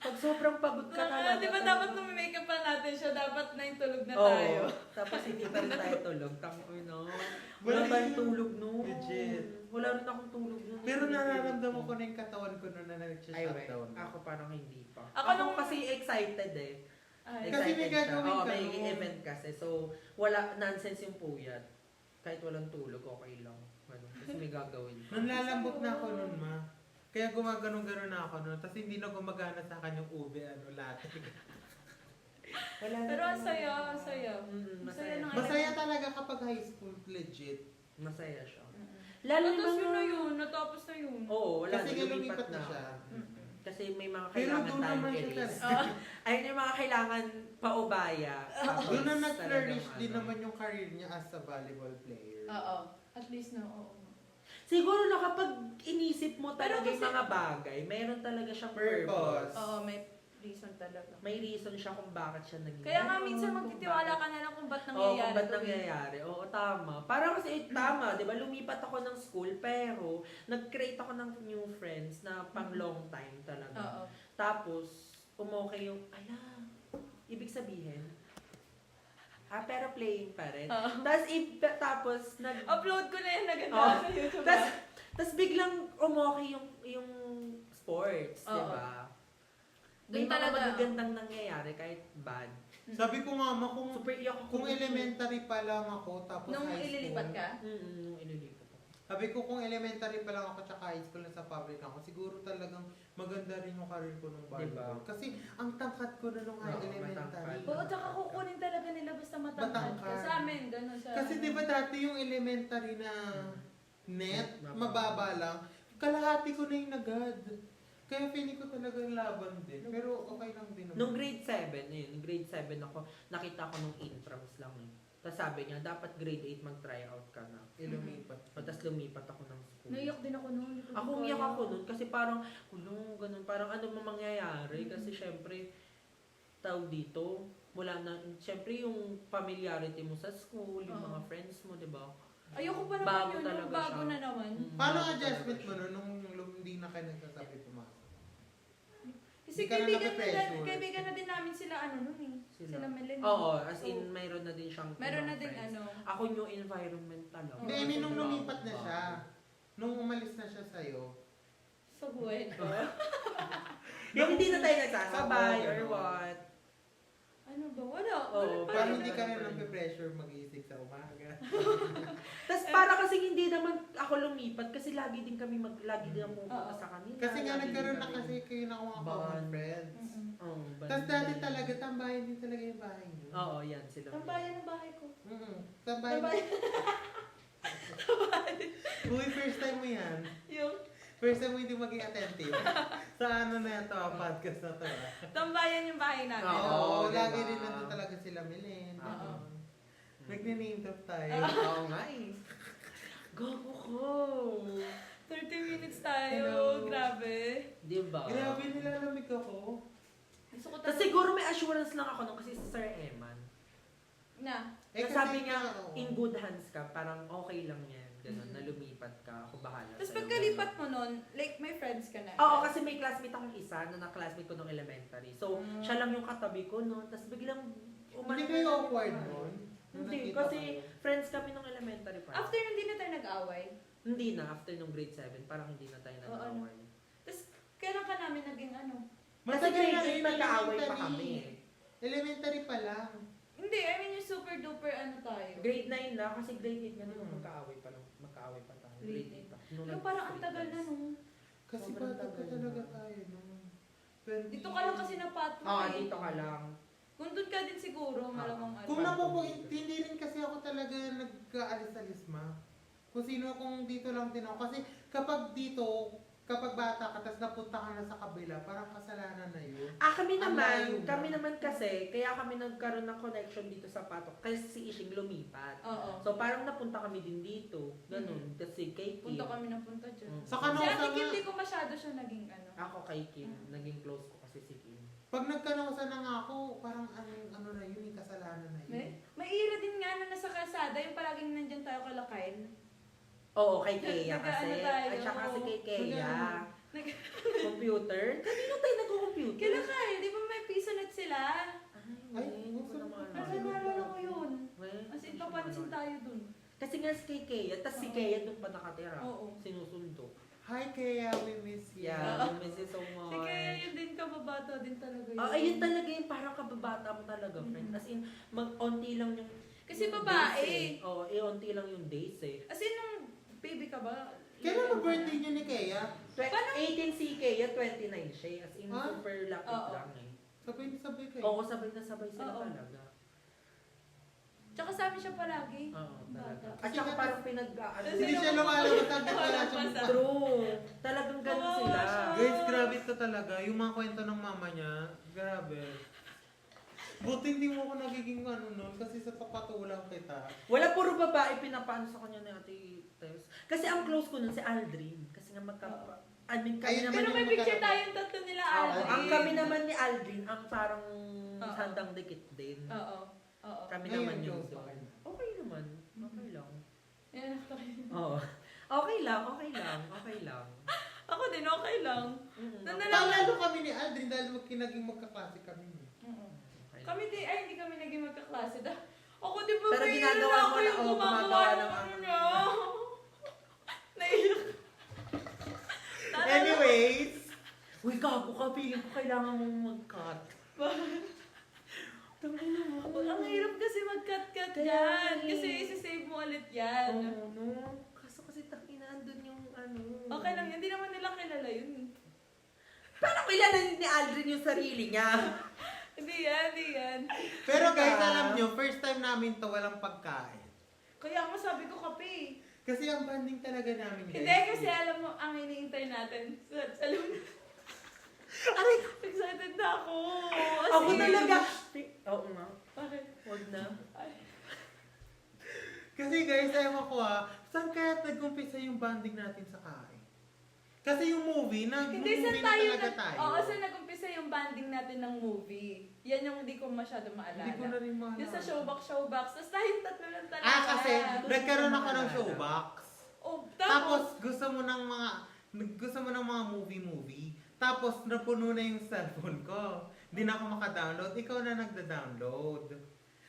Pag sobrang pagod ka talaga. Di ba dapat nung make-up pa natin siya, dapat na yung tulog na Oo. tayo. Tapos hindi pa rin tayo tulog. Tango no. Wala Wala tayong yun. tulog no. Legit. Wala rin akong tulog no. Pero nararamdaman ko na yung katawan ko noon na Ay, nag-shutdown. ako parang hindi pa. Ako Ako, nung- kasi excited eh. Ay, Kasi may Excited siya. gagawin Oo, ka may nun. event kasi. So, wala, nonsense yung puyat. Kahit walang tulog, okay lang. Ganun. Kasi may gagawin. Nanlalambot na ako noon, ma. Kaya gumaganon-ganon na ako noon. Tapos hindi na gumagana sa akin yung ube, latte. Wala na pero ang naman. saya, ang saya. Masaya. ng- Masaya talaga kapag high school, legit. Masaya siya. Mm-mm. Lalo Tapos yung yun na mga... yun, natapos na yun. Oo, wala Kasi na. nga Lumipat lumipat na na siya. ako. Mm-mm. Kasi may mga Pero kailangan doon tayong naman siya i-release. talaga. Ayun yung mga kailangan paubaya. Tapos Doon na nag-flourish talagang din ano. naman yung career niya as a volleyball player. Oo. At least na, oo. Siguro na kapag inisip mo Pero talaga yung kasi- mga bagay, mayroon talaga siyang Purpose. purpose. Oo, may reason talaga. May reason siya kung bakit siya naging Kaya nga ganon, minsan kung magtitiwala bakit- ka na lang kung ba't Oo, nangyayari kung ba't to eh. nangyayari. Oo, tama. Parang kasi, tama, di ba? Lumipat ako ng school, pero nag-create ako ng new friends na pang long time talaga. Oo. Tapos, umokay yung, ibig sabihin, pero playing pa rin. Oo. Tapos, Upload ko na yan agad Oo. sa YouTube. tas biglang umokay yung sports, di Oo. ba? Doon May mga talaga. magagandang nangyayari kahit bad. Sabi ko nga, kung Super iyak ako. kung elementary pa lang ako, tapos Nung high school. ililipat ka? Nung ililipat ako. Sabi ko kung elementary pa lang ako tsaka high school na sa public ako, siguro talagang maganda rin yung career ko nung volleyball. Diba? Kasi ang tangkat ko na nung Oo, elementary. matangkad. Oo, tsaka kukunin talaga nila basta matangkad ka. Matangkad. Sa amin, ganun sa... Kasi di ba dati yung elementary na net, Mababa. mababa lang, kalahati ko na yung nagad. Kaya feeling ko talagang laban din. Pero okay lang din naman. Nung grade 7, nung grade 7 ako, nakita ko nung intrams lang eh. Tapos sabi niya, dapat grade 8 mag-try out ka na. Lumipat. Tapos lumipat ako ng school. Naiyak din ako noon. Hindi ko Ako din umiyak kaya. ako nun kasi parang, ganun, parang ano mo mangyayari kasi syempre, tawag dito, wala na, syempre yung familiarity mo sa school, yung Oo. mga friends mo, di ba? Ayoko pa naman Bago yun. talaga Nung bago siya. na naman. Paano Bago adjustment talaga mo siya. nun nung hindi na kayo nagsasabi pumasok? Kasi Hindi ka na nape-pressure. kaibigan na din namin sila nun eh. Sila? Sila Melen. Oo, as in, Oo. mayroon na din siyang Meron na ibang din friends. ano. Ako new environment talaga. Hindi, I mean, nung lumipat na siya, nung umalis na siya sa'yo, Sa buhay ko. Yung hindi na tayo nagsasabay Oo, or ganun. what. Ano ba? Wala. Oo, Wala pa parang rin. hindi ka na nape-pressure mag-iisip sa umaga. Tapos para kasi hindi naman ako lumipat kasi lagi din kami lagi din ako pupunta Oo. sa kanila. Kasi nga lagi din nagkaroon na kami- kasi kayo na mga Bond. common friends. Mm-mm. Oo, Tapos banda dati din. talaga, tambayan din talaga yung bahay niyo. Oo, yan sila. Tambayan ng bahay ko. Tambayan. Tambayan. Uy, first time mo yan. Yung First time mo hindi maging attentive. Sa ano na ito, podcast na to. tambayan yung bahay namin. Oo, Oo, lagi diba? rin nandun talaga sila Milen. Oo. Nag-name drop tayo. Oo nga eh. Gago ko. 30 minutes tayo. Hello. Grabe. Diba? Grabe, nilalamig ako. Gusto ko Tapos siguro may assurance lang ako nung kasi si Sir Eman. na. Sabi niya, oo. in good hands ka, parang okay lang yan. Ganun, na lumipat ka, ako bahala Tapos sa'yo. pagkalipat mo nun, like may friends ka na. Oo, kasi may classmate akong isa na na-classmate ko nung elementary. So, Mm. siya lang yung katabi ko, no? Tapos biglang Hindi kayo awkward nun? Nung Hindi, nakita kasi kayo? friends kami nung elementary pa. After nun, hindi na tayo nag-away. Hindi na, after nung grade 7, parang hindi na tayo Oo, nag-away. Tapos, kailan ka namin naging ano? Kasi Matagal grade na 8 yun, nag-aaway pa elementary. kami eh. Elementary pa lang. Hindi, I mean yung super duper ano tayo. Grade 9 na, kasi grade 8 nga naman Hmm. magkaaway pa lang. Magkaaway pa tayo. Grade Grade 8 pa. Nung Pero parang ang nag-free tagal na dance. nung. Kasi Sobrang bata pa tagal talaga na. tayo. No? 20. Dito ka lang kasi napatro Oo, eh. dito ka lang. Kung doon ka din siguro, malamang ano. Kung hindi rin kasi ako talaga nagkaalis-alis ma. Kung sino, kung dito lang din ako. Kasi kapag dito, kapag bata ka, tapos napunta ka na sa kabila, parang kasalanan na yun. Kami Ang layo naman, na. kasi, kaya kami nagkaroon ng connection dito sa Patok. Kasi si Ishing lumipat. Oo. So parang napunta kami din dito. Ganun. Kasi kay Kim. Punta kami ng punta dyan. Sa Si Kanosa Ate Kim, nga, di ko masyado siya naging ano. Ako kay Kim. Naging close ko kasi si Kim. pag nagkanosa na nga ako, parang ano na yun, yung kasalanan na yun. May ira din nga na nasa kalsada, yung palaging nandyan tayo kalakain. Oo, kay Kea kasi. Nag-ano tayo, At saka si kay Kea. Nag- Computer. Kanino tayo nagko-computer? Kalakay, di ba may piso net sila? Ay, hindi ko na maalala. Kasi naalala ko yun. Well, As in, papansin tayo dun. Kasi nga si kay Kea, tas si Oo. Kea doon pa nakatira. Oo. Sinusundo. Hi Kea, we miss you. Yeah, we miss you so much. Sige, yun din kababata din talaga yun. Ayun talaga yung parang kababata mo talaga, friend. Mhm. As in, mag-onti lang yung Kasi yung babae. days eh. Oo, onti lang yung days eh. As in, nung baby ka ba? Kailan ang birthday niyo ni Kea? Paano? 18 si Kea, 29 siya. As in, Ah? super lapit Oo. lang eh. Sabay kayo. Oo, sabay na sabay sila Oo. talaga. Tsaka sa amin siya palagi. Oo, talaga. Bata. At saka parang pinag-ano. Hindi siya lumalabas ang wala siya mukha. True. Talagang ganun Oo, sila. siya. Guys, grabe to talaga. Yung mga kwento ng mama niya, grabe. Buti hindi mo ako nagiging ano nun kasi sa papatulang kita. Wala, puro babae pinapaano sa kanya ni Ate Tess. Kasi ang close ko nun si Aldrin. Kasi nga kami Ayun, naman Pero yung may picture tayong tatlo nila, Oo, Aldrin. ang kami naman ni Aldrin, ang parang Oo. sandang dikit din. Oo. Oo. Kami Ngayon, naman yung close pa doon. kayo. Okay naman. Okay lang. Yan ako. Oo. Okay lang, okay lang, okay lang. Ako din, okay lang. Mm, Nung okay. nalaman- Palalo kami ni Aldrin dahil naging magkaklase kami. Oo. Okay lang. Kami din, ay hindi kami naging magkaklase. Ako di ba Pero may ginagawa ako mo na, yung oh, gumagawa gumagawa ng ng ano niya. Naiyak. Anyways, Uy, gago ka, feeling ko kailangan mong mag-cut. Tangina mo. Ang hirap kasi mag-cut-cut Kaya yan. nga eh. Kasi isi-save mo ulit yan. Oo, no. Kaso kasi tangina, andun yung ano. Okay lang, hindi naman nila kilala yun. Paano kilala ni Aldrin yung sarili niya? Hindi yan, hindi yan. pero guys, Diba? alam nyo, first time namin to walang pagkain. Kaya nga sabi ko kape. Kasi ang banding talaga namin, guys. Hindi, kasi alam mo, ang iniintay natin sa luna. Aray, Excited na ako. ako Kasi- talaga. Oo nga. Bakit? Huwag na. Ay. Kasi guys, ewan ko saan kaya nag-umpisa yung banding natin sa kain? Kasi yung movie, Hindi, nag-movie saan na tayo talaga nag... tayo. Oo, saan nag-umpisa yung banding natin ng movie. Yan yung hindi ko masyado maalala. Hindi ko na rin maalala. Yung sa showbox. Tapos tayong tatlo lang talaga. Kasi nagkaroon ako ng Maalala. showbox. Oh, Tapos tapos gusto mo ng mga movie. Tapos napuno na yung cellphone ko. Hindi na ako maka-download. Ikaw na nagda-download.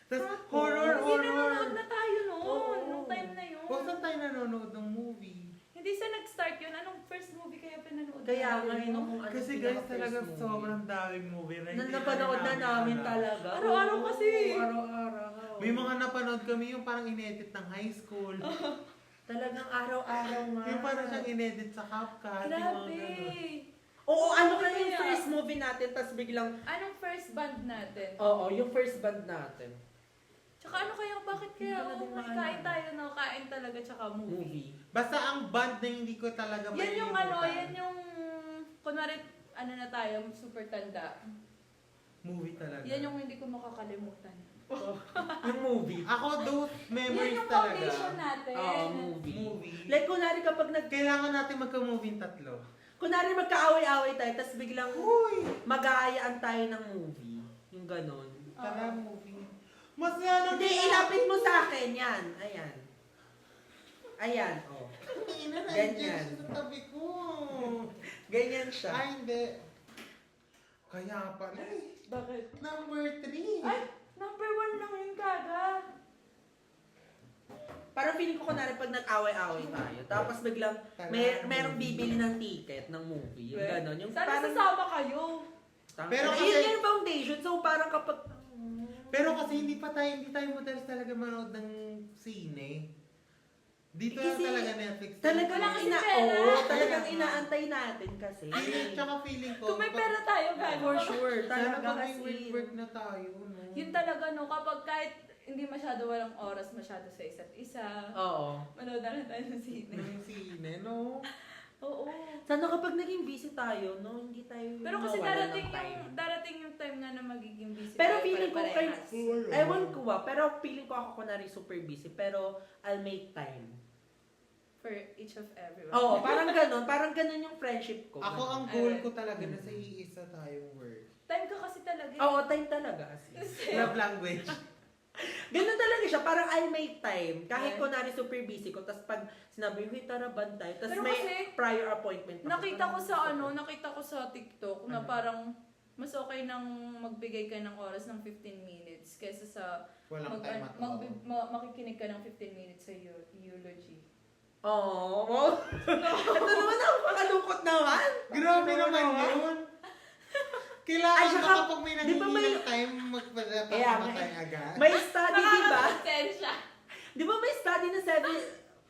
Tapos horror. nanonood na tayo noon. Oo. Nung time na yun. Kung saan tayo nanonood ng movie? Hindi sa nag-start yun. Anong first movie kaya pinanood Kaya nga natin? yun kung ano Kasi guys, talaga sobrang daming movie na hindi napanood na namin alam. talaga. Araw-araw Oo, kasi. Araw-araw. May mga napanood kami yung parang inedit ng high school. Talagang araw-araw nga. Yung parang siyang inedit sa CapCut. yung mga Grabe. ganun. Oo, ano Ano na yung kaya? first movie natin, tapos biglang, Anong first band natin? oo, yung first band natin. Tsaka ano kaya, bakit kaya? Hindi ko na din Oh, may maalala. kain tayo no? Kain talaga tsaka movie. Movie. Basta ang band na hindi ko talaga Yan yung ano, malilimutan. yan yung, kunwari, ano na tayo, super tanda. Movie talaga. Yan yung hindi ko makakalimutan. Yung movie. Ako, those Yan memories yung talaga. foundation natin. Oo, movie. Movie. Like, kunwari kapag Kailangan natin magka-movie tatlo. kunwari magkaaway-away tayo, tapos biglang Uy! mag-aayaan tayo ng movie. Yung ganon. Tara, movie. Masaya lang. Hindi, ilapit mo sa akin. Yan. Ayan. Ayan, oh. Ina na, Ganyan. sa tabi ko. Ganyan siya. Ay, hindi. Kaya pala eh. Bakit? Number 3. Ay, number 1 lang yun kagad. Parang feeling ko kunwari pag nag-away-away tayo, tapos biglang merong bibili ng ticket ng movie. Yung ganon. Yung Sana parang, sasama kayo. Pero yun kasi- yung foundation. So parang kapag, Pero kasi hindi tayo madalas talaga manood ng sine. Dito lang Kasi talaga Netflix. talagang Wala kasi pera. talagang inaantay natin kasi. Ay, tsaka feeling ko. Kung may pera tayo, gago. For sure. Sana Talaga pag may kasi. work na tayo, no? Yun talaga, no, kapag kahit hindi masyado walang oras masyado sa isa't isa, Oo. manood na lang tayo ng sine. Ng sine, no? Oo. Sana kapag naging busy tayo, no, hindi tayo Pero kasi mawalan ng time. darating yung time nga na magiging busy Pero tayo feeling ko pare-parehas. Ewan ko pero feeling ko ako kunwari super busy, pero I'll make time. For each of everyone. Oo, parang ganun yung friendship ko. Ako ang goal ko talaga na sa iisa tayong work. Time ka kasi talaga. Oo, time talaga. Kasi, Love language. Ganun talaga siya, parang I'll make time. Kahit Yeah. kunwari super busy ko, tapos pag sinabi, huy, tara, band tayo. Tapos Pero may kasi, prior appointment. ako. nakita ko sa Parang nakita ko sa TikTok na Ano? parang mas okay nang magbigay ka ng oras ng 15 minutes kaysa sa Walang time at all. makikinig ka ng 15 minutes sa eulogy. Oo. Ito naman ako, makalungkot naman. Grabe naman yun. Kailangan Ay, ba saka, kapag may di ba may- nangihingi time, Kaya nga magpapatay eh. agad? May study, di ba? Nakakapagtensya. Di ba may study na 7,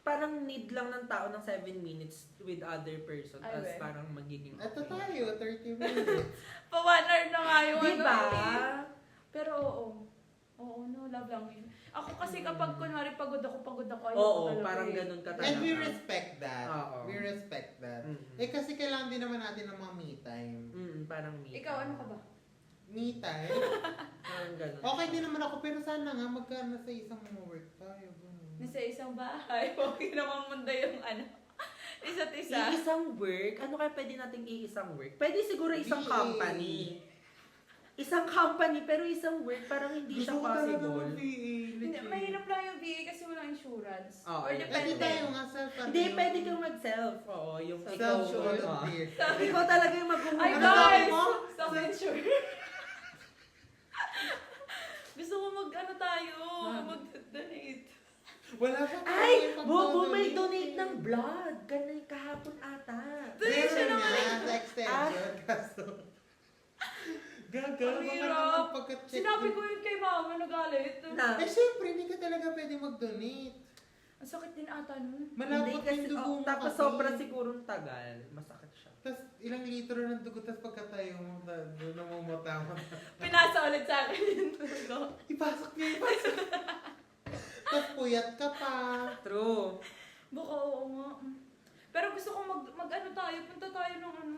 parang need lang ng tao ng 7 minutes with other person Ay, as we. parang magiging Ito okay. tayo, 30 minutes. Pa 1 hour na nga yung Di ba? Pero oo. Oo, no, love language. Ako kasi kapag kunwari pagod ako, ayoko Oo, talaga parang eh. ganun ka talaga. And we respect that. Oo. We respect that. Mm. Eh kasi kailangan din naman natin ng mga me time. Parang me. Ikaw, ano ka ba? Me time? Parang ganun. Okay din naman ako, pero sana nga magka nasa isang work tayo. Ganun. Nasa isang bahay, okay naman munda yung ano. Isa't isa. Iisang work? Ano kaya pwede nating iisang work? Pwede siguro isang VA. company. Isang company, pero isang work, parang hindi siya Gusto ko talaga possible. mag-VA. Hindi, mahirap lang yung VA kasi walang insurance. Oo, Or yun. Pwede depende. tayo nga self Hindi, pwede kang mag-self. Oo, yung ikaw. Self-volunteer. Ikaw talaga yung mag-uuna. Ay, Ano guys! sabi mo? Self-insure. Gusto ko mag-ano tayo, mag-donate. Wala pa tayo Ay, pag- Bobo may donate ng blood. Ganun kahapon ata. Donation Meron naman. nga sa extension. Kaso, gaga, Ang baka hirap. naman pagka-check. Sinabi ko yun kay mama, nagalit. Na, Eh, syempre, hindi ka talaga pwede mag-donate. Ang sakit din ata nun. Malapot yung dugo mo tapos kasi. sobra sigurong tagal. Masakit siya. Tapos ilang litro ng dugo, tapos pagkatayo mo, doon namumutama. Pinasa ulit sa akin yung dugo. Ipasok niya, ipasok. Tapos puyat ka pa. True. Baka oo nga. Pero gusto ko mag-ano tayo, punta tayo ng ano.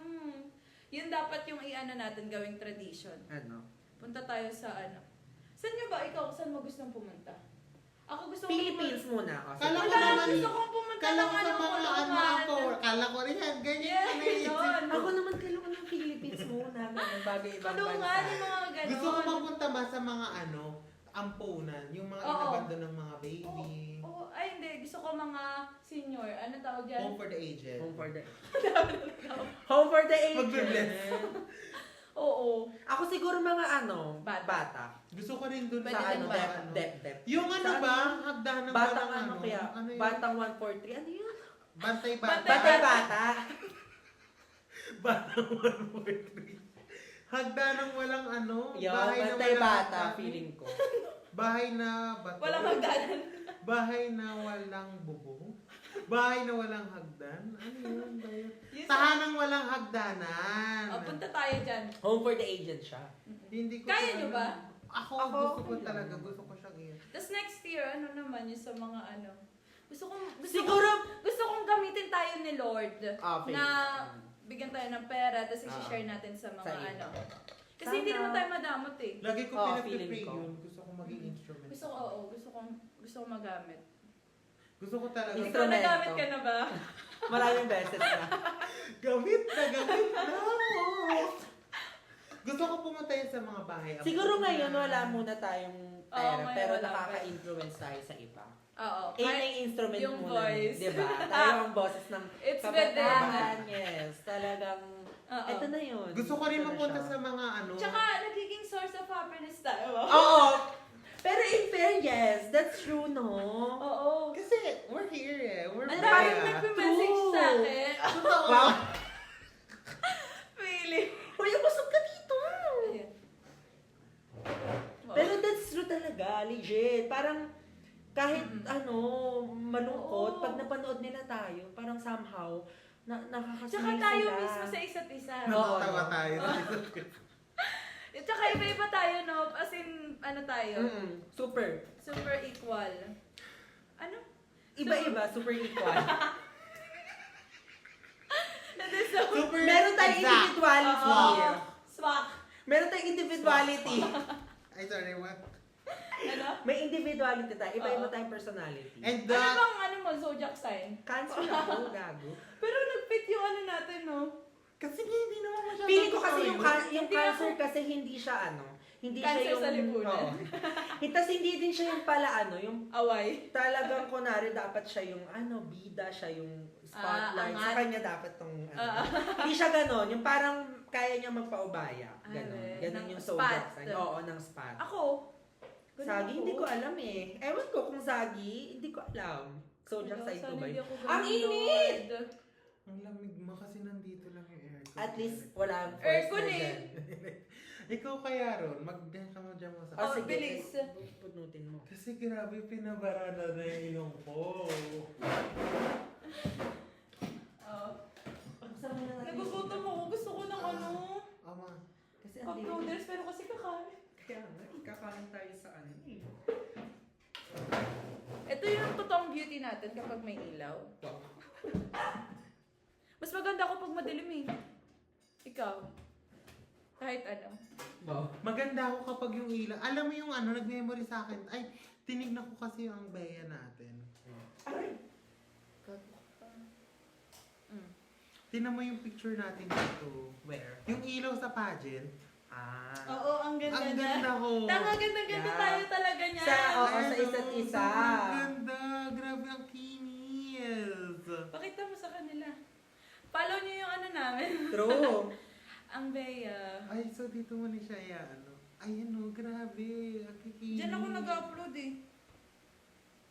Yun dapat yung i-ano natin, gawing tradition. Ano? Punta tayo sa ano. Saan nyo ba? Ikaw, saan mo gustong pumunta? Ako gusto ko Philippines muna. O, Kala ko Wala, naman, gusto kong pumunta kala ng ko sa ano, mga kulungan. ako, kala ko rin yan, ganyan Yeah, yung naisip ganon. ko. Ako naman kailangan ng Philippines muna. Ganun, bago ibang Kulungan, bansa. yung mga ganon. Gusto ko mapunta ba sa mga ano, ampunan, yung mga Oo. inabando ng mga baby. Ay, hindi. Gusto ko mga senior. Ano tawag dyan? Home for the aged. Home for the Home for the Mag-bless. aged. Oo. Ako siguro mga ano, Bata. bata. Gusto ko rin dun Pwede sa din ano, bata. ano. Dep. Yung ano Sa ba, ano? hagdahan ng Batang walang ano kaya? Ano yun? Batang 143. Ano yun? Bantay bata. Batay bata. Batang 143. Hagdahan ng walang ano. Yo, bahay na bantay walang bata, hagdan. feeling ko. Bahay na bato. Walang hagdanan. Bahay na walang bubong. Bahay na walang hagdan. Ano yun? Ba yun? Yes, Tahanang walang hagdanan. punta tayo dyan. Home for the aged siya. Hindi ko Kaya siya nyo alam. ba? Ako, Ako, gusto ko okay talaga. lang. Gusto ko siyang iyan. Tapos next year, ano naman yung sa mga ano. Siguro, Gusto kong gamitin tayo ni Lord. Okay. Na bigyan tayo ng pera, tapos i-share natin sa mga Sa iba. ano. Kasi hindi Sana. naman tayo madamot eh. Lagi ko Oo, pinag-pray feeling ko. yun. Gusto ko maging instrument. Gusto ko magamit. Gusto ko talaga. Instrument. Ikaw nagamit ka na ba? maraming beses na. Gamit na, gamit na. Gusto ko pumunta yun sa mga bahay. Siguro ngayon wala muna tayong pera, Oo, ngayon pero wala nakaka-influence tayo sa iba. Oo. Eh, yung instrument yung muna, voice. di ba? Tayo ang boses ng It's kabataan. Yes, talagang, Oo. eto na yun. Gusto ko rin Ito na mapunta siya. sa mga ano. Tsaka nagiging source of happiness tayo. Oo! Pero in fairness, that's true, no? Oo. Kasi we're here eh. We're Ano there. parang nagpe-message True. sa akin. Totoo. Wow! Feeling. Uy, umusog ka dito! Ayan. Wow. Pero that's true talaga, legit. Parang, kahit ano, malungkot, Oo. pag napanood nila tayo, parang somehow, nakakasingil Tsaka tayo sila. mismo sa isa't isa. Nakatawa tayo. Tsaka iba-iba tayo, no? As in, ano tayo? Super. Super equal. Ano? Iba-iba, super equal. Hindi, so, Super Meron tayong exact. individuality. Oo. Swak. Meron tayong individuality. Ay, sorry, what? Ano? May individuality tayo. Iba-iba Oo. tayong personality. And Ano bang ano mo, zodiac sign? Cancer ako, gago. Pero nag-fit yung ano natin, no? kasi hindi naman masyadong Feeling ko kasi totoo yung, yun. yung Hindi cancer ako- kasi hindi siya ano. Hindi Cancer siya yung... sa lipunan. Oo. Tapos hindi din siya yung pala ano, yung Away. talagang kunwari dapat siya yung ano, bida siya yung spotlight. angat. Sa kanya dapat tong ano. Hindi siya ganon. Yung parang kaya niya magpaubaya. Ganon. Ay, Ganon ng yung spot. zodiac sign. Oo, ng spot. Ako. ganun Sagi, ako. hindi ko alam eh. Ewan ko kung sagi, hindi ko alam. Zodiac Hello, sign ko sana ba hindi yun? ako Ang ganun, init! Lord. Ang lamig mo kasi nandito lang yung aircon. At least wala ang Aircon na eh. dyan. Ikaw kaya ron, mag-diyan ka mo dyan mo sa... Oh, sige. bilis. Punutin mo. Kasi grabe, pinabarada na yung ilong ko. Oo. Buksan mo na natin. Nagugutom ako. Gusto ko ng ano. Ama, Kasi Cup hindi. noodles, pero kasi kakain. Kaya nga, kakain tayo sa ano eh. Ito yung totoong beauty natin kapag may ilaw. Wow. Mas maganda ako pag madilim eh. Ikaw. Kahit ano. Wow. maganda ako kapag yung ilaw. Alam mo yung ano, nag-memory sa akin. Ay, tinignan ko kasi yung Bea natin. Aray! Tinan mo yung picture natin dito. Where? Yung ilaw sa pageant. Ah. Oo, ang ganda Ang niya. ganda ko. Tama, ganda-ganda Yeah. tayo talaga niya. Oo, Ay, sa isa't no, isa. sobrang ganda. Grabe ang kinis. Pakita mo sa kanila. Follow niyo yung ano namin. True. Ang Bea. Ay, so dito mo ni siya ano. Ayan o, grabe. Ang kikinis. Diyan ako nag-upload eh.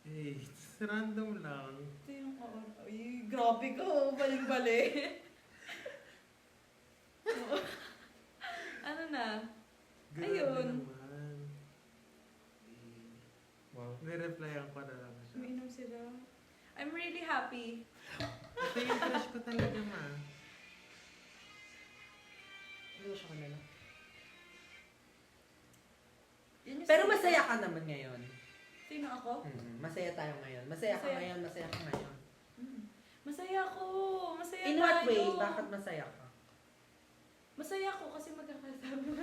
Eh, random lang. Ito yung, ay, grabe ka, baling-bali. Oo. Ano na? Grabe Ayun. naman. Wow. Nireplyan ko na lang siya. Umiinom sila. I'm really happy. Ito yung crush ko talaga, ma. Ano siya kanila? Yun yung Pero sila. masaya ka naman ngayon. Sino ako? Masaya tayo ngayon. Masaya ka Masaya. ngayon, masaya ka ngayon. Masaya ako. Masaya In tayo. what way? Bakit masaya ka? Masaya ako kasi magkakasama.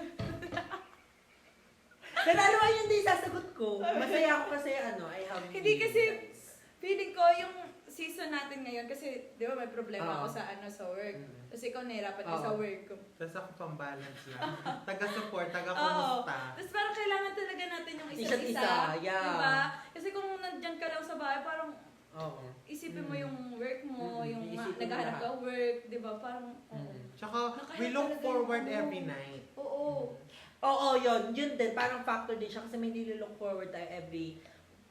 Pero ano ba yung hindi sasagot ko? Masaya ako kasi I have Hindi you kasi, guys. feeling ko yung season natin ngayon kasi, di ba may problema Oo. ako sa work. Mm. Kasi ikaw nahirapan ka Oo. sa work ko. Tapos ako pang-balance lang. Taga-support, Oo. taga-kumusta. Tapos parang kailangan talaga natin yung isa't Isa't isa. isa, yeah. Diba? Kasi kung nandyan ka lang sa bahay, parang Oo. isipin mo yung work mo, yung Iisipin mo naghahanap lahat. ka work, di ba? Parang, oo. Tsaka, Nakaya we look talaga forward yung ano. every night. Oo. Oo, yun. Yun din. Parang factor din siya kasi may nililook forward tayo every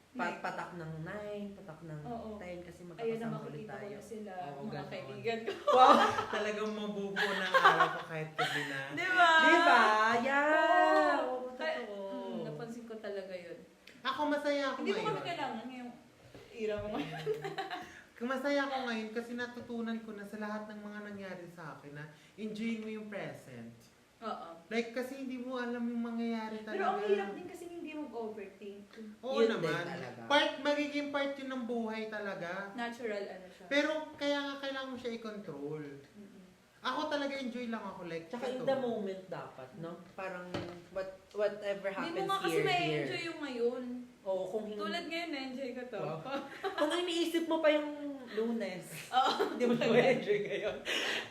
Night. patak ng 9, patak ng Oo. 10 kasi Ayun na magkakasama ulit makikita ko tayo. na sila, Oo, mga ganon. kaibigan ko. Wow! Talagang mabubuo ng araw ko kahit gabi na. Di ba? Di ba? Yeah! Oo. Oo, totoo. Napansin ko talaga yun. Ako masaya ako Hindi mo ngayon. kami kailangan ngayong ira mo ngayon. Masaya ako ngayon kasi natutunan ko na sa lahat ng mga nangyari sa akin na enjoy mo yung present. Oo. Like, kasi hindi mo alam yung mangyayari talaga. Pero ang hirap din kasi hindi mag-overthink. Oo Yun din naman. talaga. Magiging part yun ng buhay talaga. Natural ano siya. Pero kaya nga kailangan mo siya i-control. Mm-mm. Ako talaga enjoy lang ako. Like, Tsaka in ito. the moment dapat, no? Parang whatever Hindi happens mo nga kasi here, may here. enjoy yung ngayon. Oo, kung hindi, Tulad ngayon, na-enjoy ko to. Wow. kung iniisip mo pa yung Lunes, Oo. hindi mo siya ma-enjoy ngayon.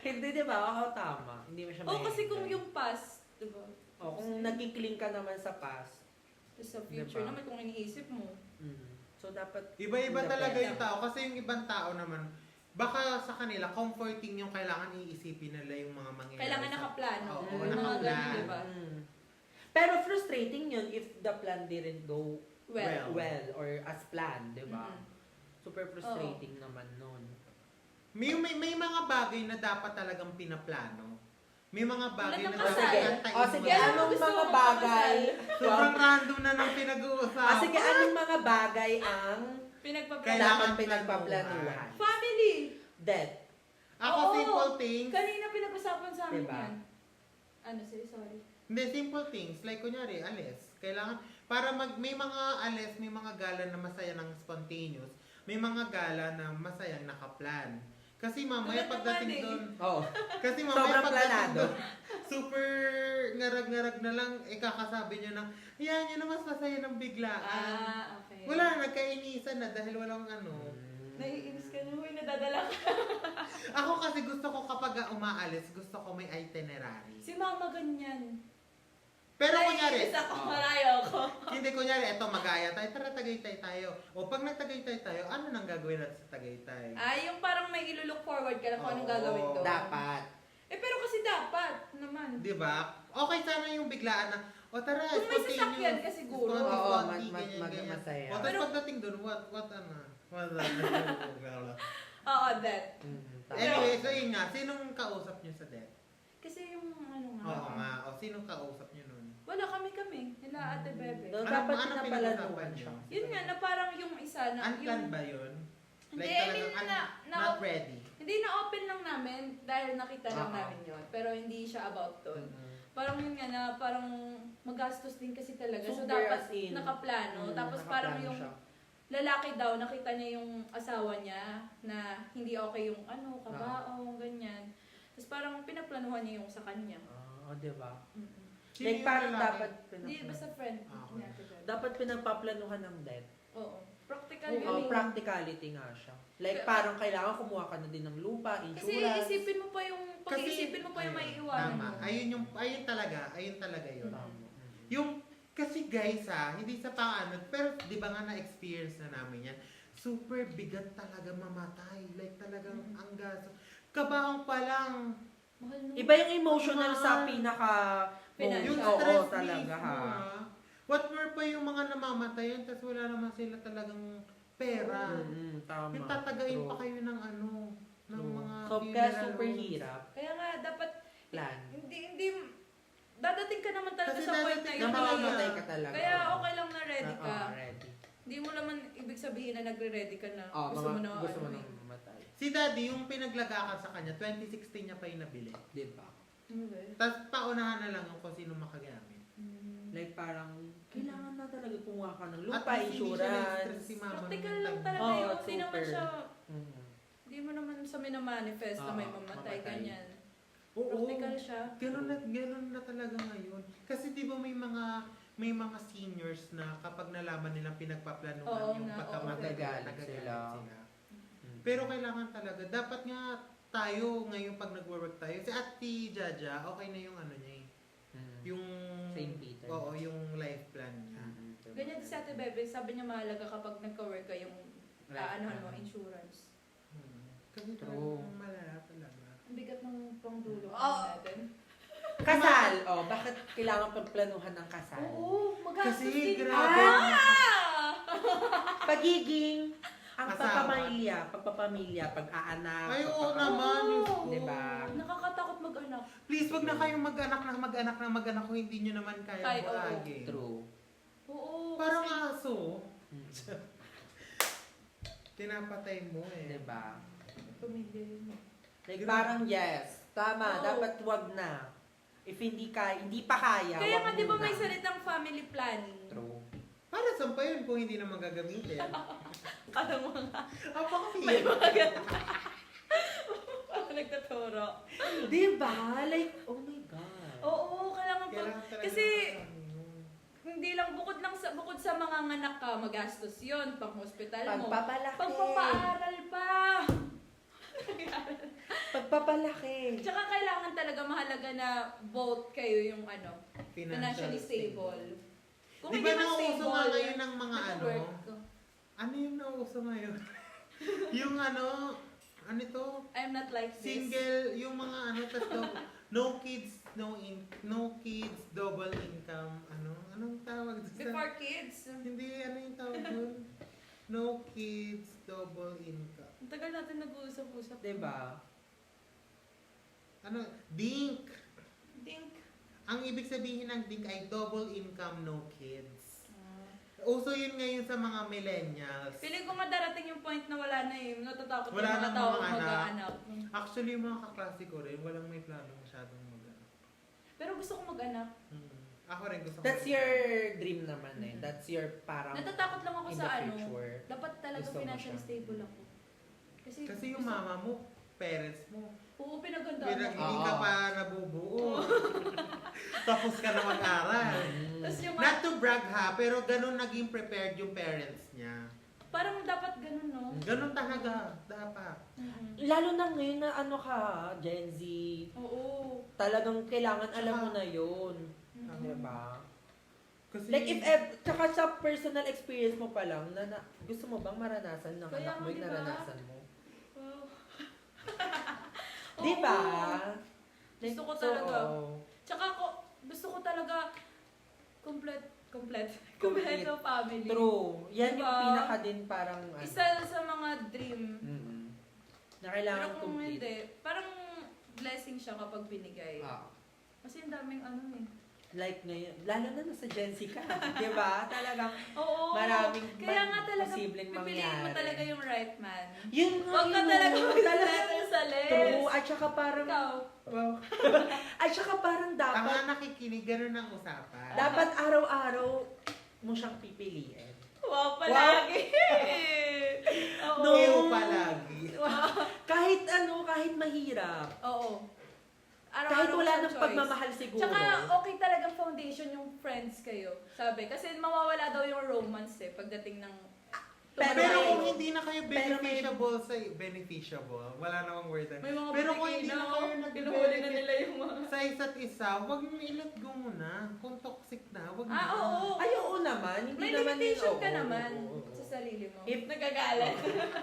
Hindi, di ba? Ako tama. Hindi mo siya Oo, kasi kung ma-enjoy. yung past, diba? Kung nagkikling ka naman sa past, Tapos sa future Diba? naman kung iniisip mo. so dapat Iba-iba Depende. talaga yung tao. Kasi yung ibang tao naman, baka sa kanila, comforting yung kailangan iisipin nila yung mga mangyayari. Kailangan sa- nakaplano. Oo, Yung mga nakaplan. ganun, diba? Pero frustrating yun if the plan didn't go Well. well or as planned, di ba? Mm-mm. Super frustrating naman nun. May mga bagay na dapat talagang pinaplano. May mga bagay Tulad ng na kasal. dapat Sige. antayin O sige, mo. Kaya anong gusto mga mo bagay? Sobrang random na ng pinag-uusapan. Sige, anong mga bagay ang Pinagpaplano. Kailangan dapat pinagpaplanuhan? Family! Death. Ako, Oo. simple things. Kanina pinag-usapan sa amin Diba? yan. Ano, sorry. Hindi, simple things. Like, kunyari, alis. Kailangan, para may mga alis, may mga gala na masaya ng spontaneous. May mga gala na masayang nakaplan. Kasi mamaya Tulad ng pagdating wedding. doon, Oo. kasi mamaya Sobrang pagdating planado. doon, super ngarag-ngarag na lang, kakasabi nyo ng, yan, yun na mas masaya ng biglaan. Okay. Wala, nagkainisan na dahil walang ano. Naiinis ka na, huy, nadadala ka. Ako kasi gusto ko kapag umaalis, gusto ko may itinerary. Si mama ganyan. Pero kunyari, Naiinis ako, marayo ako. hindi kunyari, eto magaya tayo, tara Tagaytay tayo. O pag nagtagaytay tayo, ano nang gagawin natin sa Tagaytay? Yung parang may ilulook forward ka na kung anong Oo. gagawin doon. Dapat. Pero kasi dapat naman. Di ba? Okay sana yung biglaan na, o tara, Kung may sasakyan ka siguro. Oo, ganyan, ganyan. masaya. O tapos Pero- pagdating doon, what ano? Oo, that. Anyway, so yun nga, sinong kausap nyo sa death? Kasi yung ano nga. Oo nga, o sinong kausap nyo nun? Wala kami. Nila Ate Bebe. Doon Ano- dapat ano pinapalanuhan pinag-usapan siya. niyo? Yun nga, na parang yung isa na... Unplanned ba yun? Hindi, Like I mean, talagang na- not ready. Hindi na-open lang namin dahil nakita lang Oo. namin yun. Pero hindi siya about doon. Mm. Parang yun nga na parang magastos din kasi talaga. So Super dapat as in. nakaplano. Tapos parang yung lalaki daw, nakita niya yung asawa niya na hindi okay yung ano, kabaong, ganyan. Tapos parang pinaplanuhan niya yung sa kanya. Oo, di ba? Mm-mm. Sino Like yung parang lalaki? dapat Hindi, basta friend Ah, okay. ni Ate Bebe. dapat pinapaplanuhan ng death. Oo. Practical Oo, yun. practicality nga siya. Like, parang kailangan kumuha ka na din ng lupa, Kasi insurance. isipin mo pa yung, pag-iisipin mo pa yung may iwanan Tama. mo. Ayun talaga yun. Tama. Yung, kasi guys hindi sa paano, pero di ba nga na-experience na namin yan, super bigat talaga mamatay. Like talagang ang gaso. Kabaong pa lang. Mahal nun. Iba yung emotional sa pinaka Financial. Yung Oo, stress talaga mismo, ha. What more pa yung mga namamatayan, tas wala naman sila talagang pera. Tama. Yung tatagain True. pa kayo ng ng True. mga So, kaya funeral super homes. hirap. Kaya nga, dapat, Plan. hindi, dadating ka naman talaga Kasi sa point na dadating yun. ka Namamatay ka talaga. Kaya okay lang na ready ka. Ready. Hindi mo naman ibig sabihin na nagre-ready ka na. Gusto mo na ano, mamatay. Si daddy, yung pinaglagakan sa kanya, 2016 niya pa yung nabili. Diba? Okay. Tapos paunahan na lang kung sino makagamit. Like parang, kailangan na talaga kumuha ka ng At lupa, least hindi siya na-stress insurance. si mama. Practical nung lang time. talaga Oo, yun. Hindi naman super. siya, Mhm. hindi mo naman sa minamanifest na may Oo, mamatay, mamatay. ganyan. Oo. Practical siya. Ganun na talaga ngayon. Kasi di ba may mga seniors na kapag nalaman nilang pinagpaplanuhan Oo yung nga, pagkamatay oo. nila, Nagagalit nagagalit sila. sila. Pero kailangan talaga, dapat nga tayo ngayon pag nag-work tayo, si Ate Jaja, okay na yung ano niya eh. Yung St. Peter. Oo, yung life plan niya. Ganyan si Ate Bebe, sabi niya mahalaga kapag nagka-work ka yung Life ano plan. insurance. Kasi True. talagang malala talaga. Ang bigat ng pangdulo Oo. natin. Kasal. Bakit kailangan pagplanuhan ng kasal? Oo, magastos Kasi din. grabe. Pagiging ang Asawa. pagpapamilya, pag-aanak. Ay, oo pagpapa- naman. Diyos ko. Diba? Nakakatakot mag-anak. Please, wag na kayong mag-anak kung hindi nyo naman kaya Kaya, oo. buhagin. True. Oo. Parang kasi- aso. Tinapatay mo eh. Diba? Pamilya yun. Like parang yes, tama, Oo. dapat wag na. If hindi pa kaya, Kaya wag nga, di ba muna. may salitang family planning? True. Para saan pa yun kung hindi naman gagamitin? Kala mo nga. Apaka-feel. Ako nagtaturo. Diba? Like, oh my God. Oo, kailangan pa. Kailangan talaga Kasi, makasama yun. hindi lang bukod sa mga nganak ka, magastos yun, pang hospital mo. Pagpapalaki. Pagpapaaral pa. Pagpapalaki. Tsaka kailangan talaga mahalaga na both kayo yung financially stable. Kung Di hindi ba man nauuso stable, nga ngayon ng mga nag-work ka. Ano yung nauuso ngayon? Yung ano ito? I'm not like this. Single, yung mga no kids, double income. Anong tawag doon? Before kids. Hindi, ano yung tawag doon? No kids, double income. Ang tagal natin nag-uusap-usap. Diba? DINK. Think. Ang ibig sabihin ng DINK ay double income, no kids. Uso yun ngayon sa mga millennials. Feeling ko nga darating yung point na wala na eh. Natatakot Wala yung mga nang tao mga anak. mag-aanak. Actually, yung mga kaklase ko rin, walang may plano masyadong Pero gusto ko mag-anak. Ako rin gusto ko. That's your dream naman eh. That's your parang Natatakot lang ako in sa the ano. future. Dapat talaga Gusto mo financially siya. stable ako. Kasi yung mama mo, parents mo, Oo, pinagandaan ako. hindi ka pa nabubuo. Tapos ka na mag-aral. Tapos yung Not to brag ha, pero ganun naging prepared yung parents niya. parang dapat ganun, no? Ganun talaga, dapat. Lalo na ngayon na ka, Gen Z, Oo. talagang kailangan alam mo na yun. Mm-mm. Diba? Kasi, Like if tsaka sa personal experience mo pa lang, gusto mo bang maranasan ng Kaya anak mo nga, yung diba? naranasan mo? Wow. Diba? Gusto ko talaga. oo. Tsaka gusto ko talaga complete Complete. kompleto family. True. Yan Diba? yung pinaka din parang Isa sa mga dream. na kailangan Pero kung complete. hindi, parang blessing siya kapag binigay. Kasi ang daming Like ngayon, lalo na nasa Gen Z ka. Diba? Talagang Oo. maraming Kaya nga talaga, posibleng pipiliin mo mangyari. talaga yung right man. Yun nga Huwag ka yun. talaga Talaga. mag-settle sa less. True. At saka parang, Ikaw. wow, at saka parang ang dapat, mga nakikinig, ganun ang usapan. dapat araw-araw mo siyang pipiliin. Wow, palagi. Oo. No. Ew palagi. Kahit mahirap. Oo. Kahit Araw-araw wala siyang ng choice. pagmamahal siguro. Tsaka okay talagang foundation yung friends kayo. Sabi. Kasi mawawala daw yung romance pagdating ng Pero hindi na kayo beneficiable. Wala namang word. May mga Pero kung hindi na kayo pinuhuli na nila yung mga... sa isa't isa, wag nyo i-let go muna. Kung toxic na, wag nyo. Oo. Ay, oo naman. Hindi May naman limitation yun, ka oo, naman oo, oo. sa sarili mo. If nagagalit.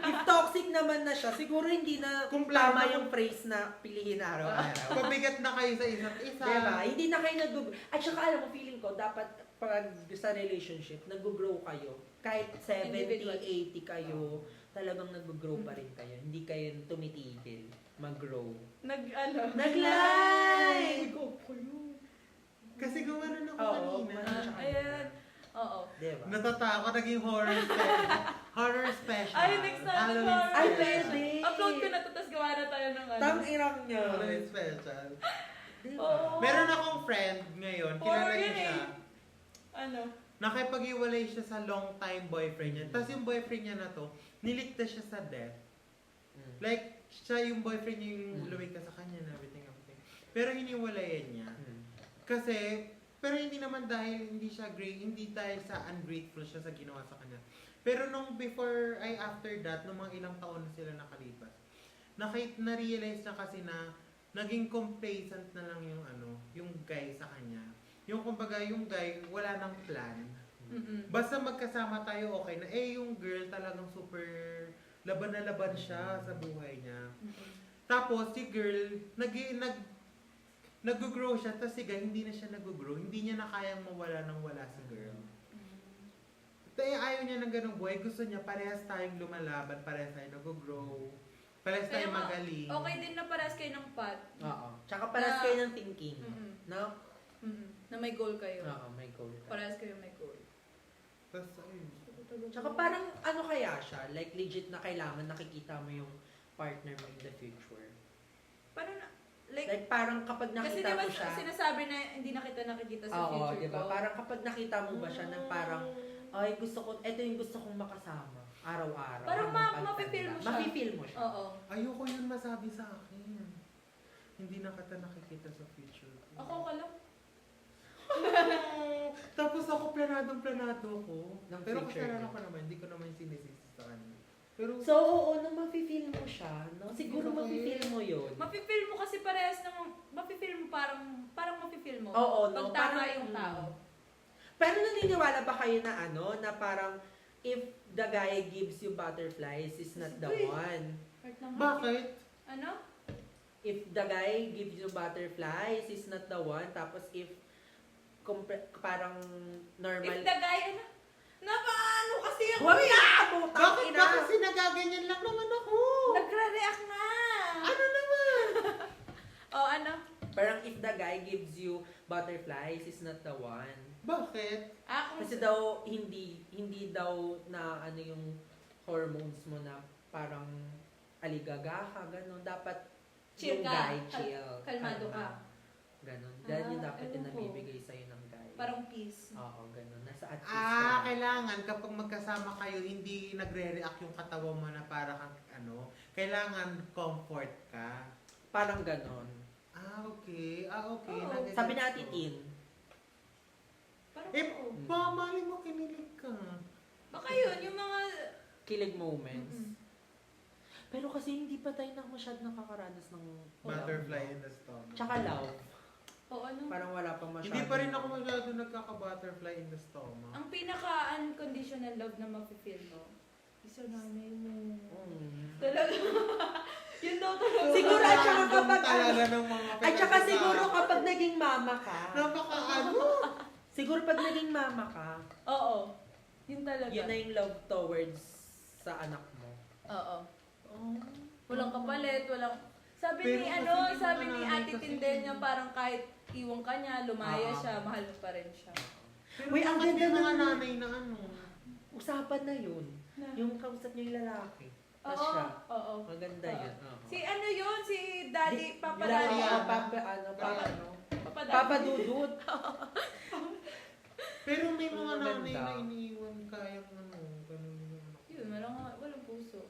If toxic naman na siya, siguro hindi na Kung tama plano- yung phrase na pilihin araw-araw. Pabigat na kayo sa isa't isa. Diba? Hindi na kayo At saka alam mo, feeling ko, dapat pag sa relationship, nag-grow kayo. Kahit 70, Individual. 80 kayo, talagang nag-grow pa rin kayo. Hindi kayo tumitigil mag-grow. Nag-like! Kasi gumanon ako Oo, kanina. Ayan. Oo. Diba? Natatakot, naging horror special. Horror special. Ay, next natin Halloween horror. Ay, special. pwede. Upload ko na to, tapos gawa na tayo ng ano. Tang-irang niya. Halloween special. Diba? Oo. Meron akong friend ngayon, kilala Horror niyo yun siya. Ano? Nakipag-iwalay siya sa long time boyfriend niya. Tapos yung boyfriend niya na to, niligtas siya sa death. Mm. Like, siya yung boyfriend niya yung Mm. lumigtas sa kanya and everything. Pero hiniwalayan niya. Mm. Kasi, pero hindi naman dahil hindi siya hindi dahil sa ungrateful siya sa ginawa sa kanya. Pero nung after that, nung mga ilang taon na sila nakalipas, na-realize niya kasi na naging complacent na lang yung guy sa kanya. Yung kumbaga, yung guy, wala nang plan. Mm-mm. Basta magkasama tayo, okay na. Yung girl talagang super laban na laban siya sa buhay niya. Mm-mm. Tapos, si girl, nag-grow siya, tapos si guy, hindi na siya nag-grow. Hindi niya na kayang mawala nang wala sa girl. Ayaw niya ng ganong buhay. Gusto niya, parehas tayong lumalaban, parehas tayong nag-grow, parehas Kaya tayong nga, magaling. Okay din na parehas kayo ng path. Oo. Tsaka paras kayo ng thinking. Mm-mm. No? Mm-mm. Na may goal kayo. Oo, may goal ka. Parehas kayo may goal. Tapos, ayun. Tsaka parang ano kaya siya? Like legit na kailangan nakikita mo yung partner mo in the future. Paano na? Like, Like parang kapag kasi nakita diba mo siya, sinasabi na hindi na kita nakikita sa oo, future diba? ko. Parang kapag nakita mo ba siya ng parang, ay gusto ko, eto yung gusto kong makasama. Araw-araw. Parang hanggang mapipil mo pagtanda. siya. Mapipil mo siya. Oo. Ayoko yun masabi sa akin. Hindi na kita nakikita sa future ko. Ako ka lang. Tapos ako planado ko. Ng Pero future kasalanan niya. ko naman, hindi ko naman sinisisi sa kanya. Pero, So, oo, nung mapipil mo siya, no? Siguro Hindi ko mapipil mo yun. Mapipil mo kasi parehas namang, mapipil mo parang mapipil mo. Oo, no? Pag tama Parang, yung tao. Pero naniniwala ba kayo na na parang if the guy gives you butterflies is not the Uy. one? Heart naman. bakit? Ano? If the guy gives you butterflies is not the one, tapos if parang normal... If the guy, ano? Napaano kasi yung Kuya! Putang Bakit ina! ba kasi nagaganyan lang naman ako? nagre-react na. Ano naman? O ano? Parang if the guy gives you butterflies is not the one. Bakit? Kung Kasi daw, hindi daw na ano yung hormones mo na parang aligaga ka, gano'n. Dapat Chill yung ka. guy chill. Kalmado kalma, ka. Gano'n. Dahil yung dapat yung ewan ko. nabibigay sa'yo ng guy. Parang peace. Oo, gano'n. Nasa at peace ka. Kailangan kapag magkasama kayo, hindi nagre-react yung katawan mo na para kang kailangan comfort ka. Parang gano'n. Okay. Okay. Oo. Nagigets Sabi ni Ate ko. Tin, Parang Eh, mali mo kinilig ka. Baka yun, yung mga... kilig moments. Mm-mm. Pero kasi hindi pa tayo masyad nakakaranas ng Butterfly in the stomach. Tsaka love. O ano? Parang wala pang masyado. Hindi pa rin ako masyado nagkaka-butterfly in the stomach. Ang pinaka-unconditional love na mapipil mo, isa nanay mo. Talaga. Yun daw talaga. Siguro at saka kapag talaga ng mga At saka siguro kapag naging mama ka. napaka Siguro pag naging mama ka, Oo. Yun talaga. yun na yung love towards sa anak mo. Oo. Walang kapalit, walang... Sabi Pero ni kasi ano, yung sabi mga ni nanay Ate kasi- Tindel niya parang kahit iwan ka niya, lumaya Ah. siya, mahal mo pa rin siya. Pero Uy, ang bakit ganda may mga naman. nanay na Usapan na yun. Na. Yung kausap niya yung lalaki. Tapos Oo, siya. oo. Maganda Oo. yun. Oo. Si ano yun? Si Daddy, Papa Yung Daddy. lalaki, Daddy. Papa, ano, Papa, Papa- ano. Papa Daddy. Papa Dudut. Pero may mga Ang nanay maganda. na iniiwan kayang ganun yung anak. Yun, walang puso.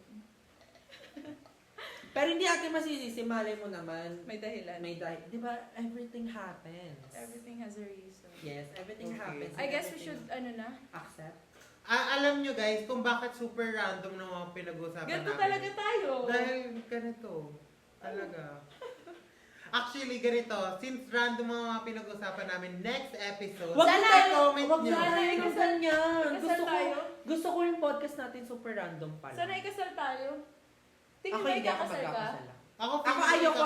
Pero hindi akin masisisi, malay mo naman. May dahilan. May dahil, di ba, everything happens. Everything has a reason. Yes, everything Okay. happens. I and guess we everything should, ano na? accept. Alam alam nyo guys, kung bakit super random ng mga pinag-uusapan Ganito namin. talaga tayo. Dahil ganito. Talaga. Actually, ganito. Since random ang mga pinag-uusapan namin, next episode, Wag Sana- tayo, comment wag nyo. sana yung kasal niya. Ikasal tayo. Gusto ko yung podcast natin super random pala. Sana ikasal tayo. Tingin Ako mo hindi ako ikakasal ka? magkakasala. Ako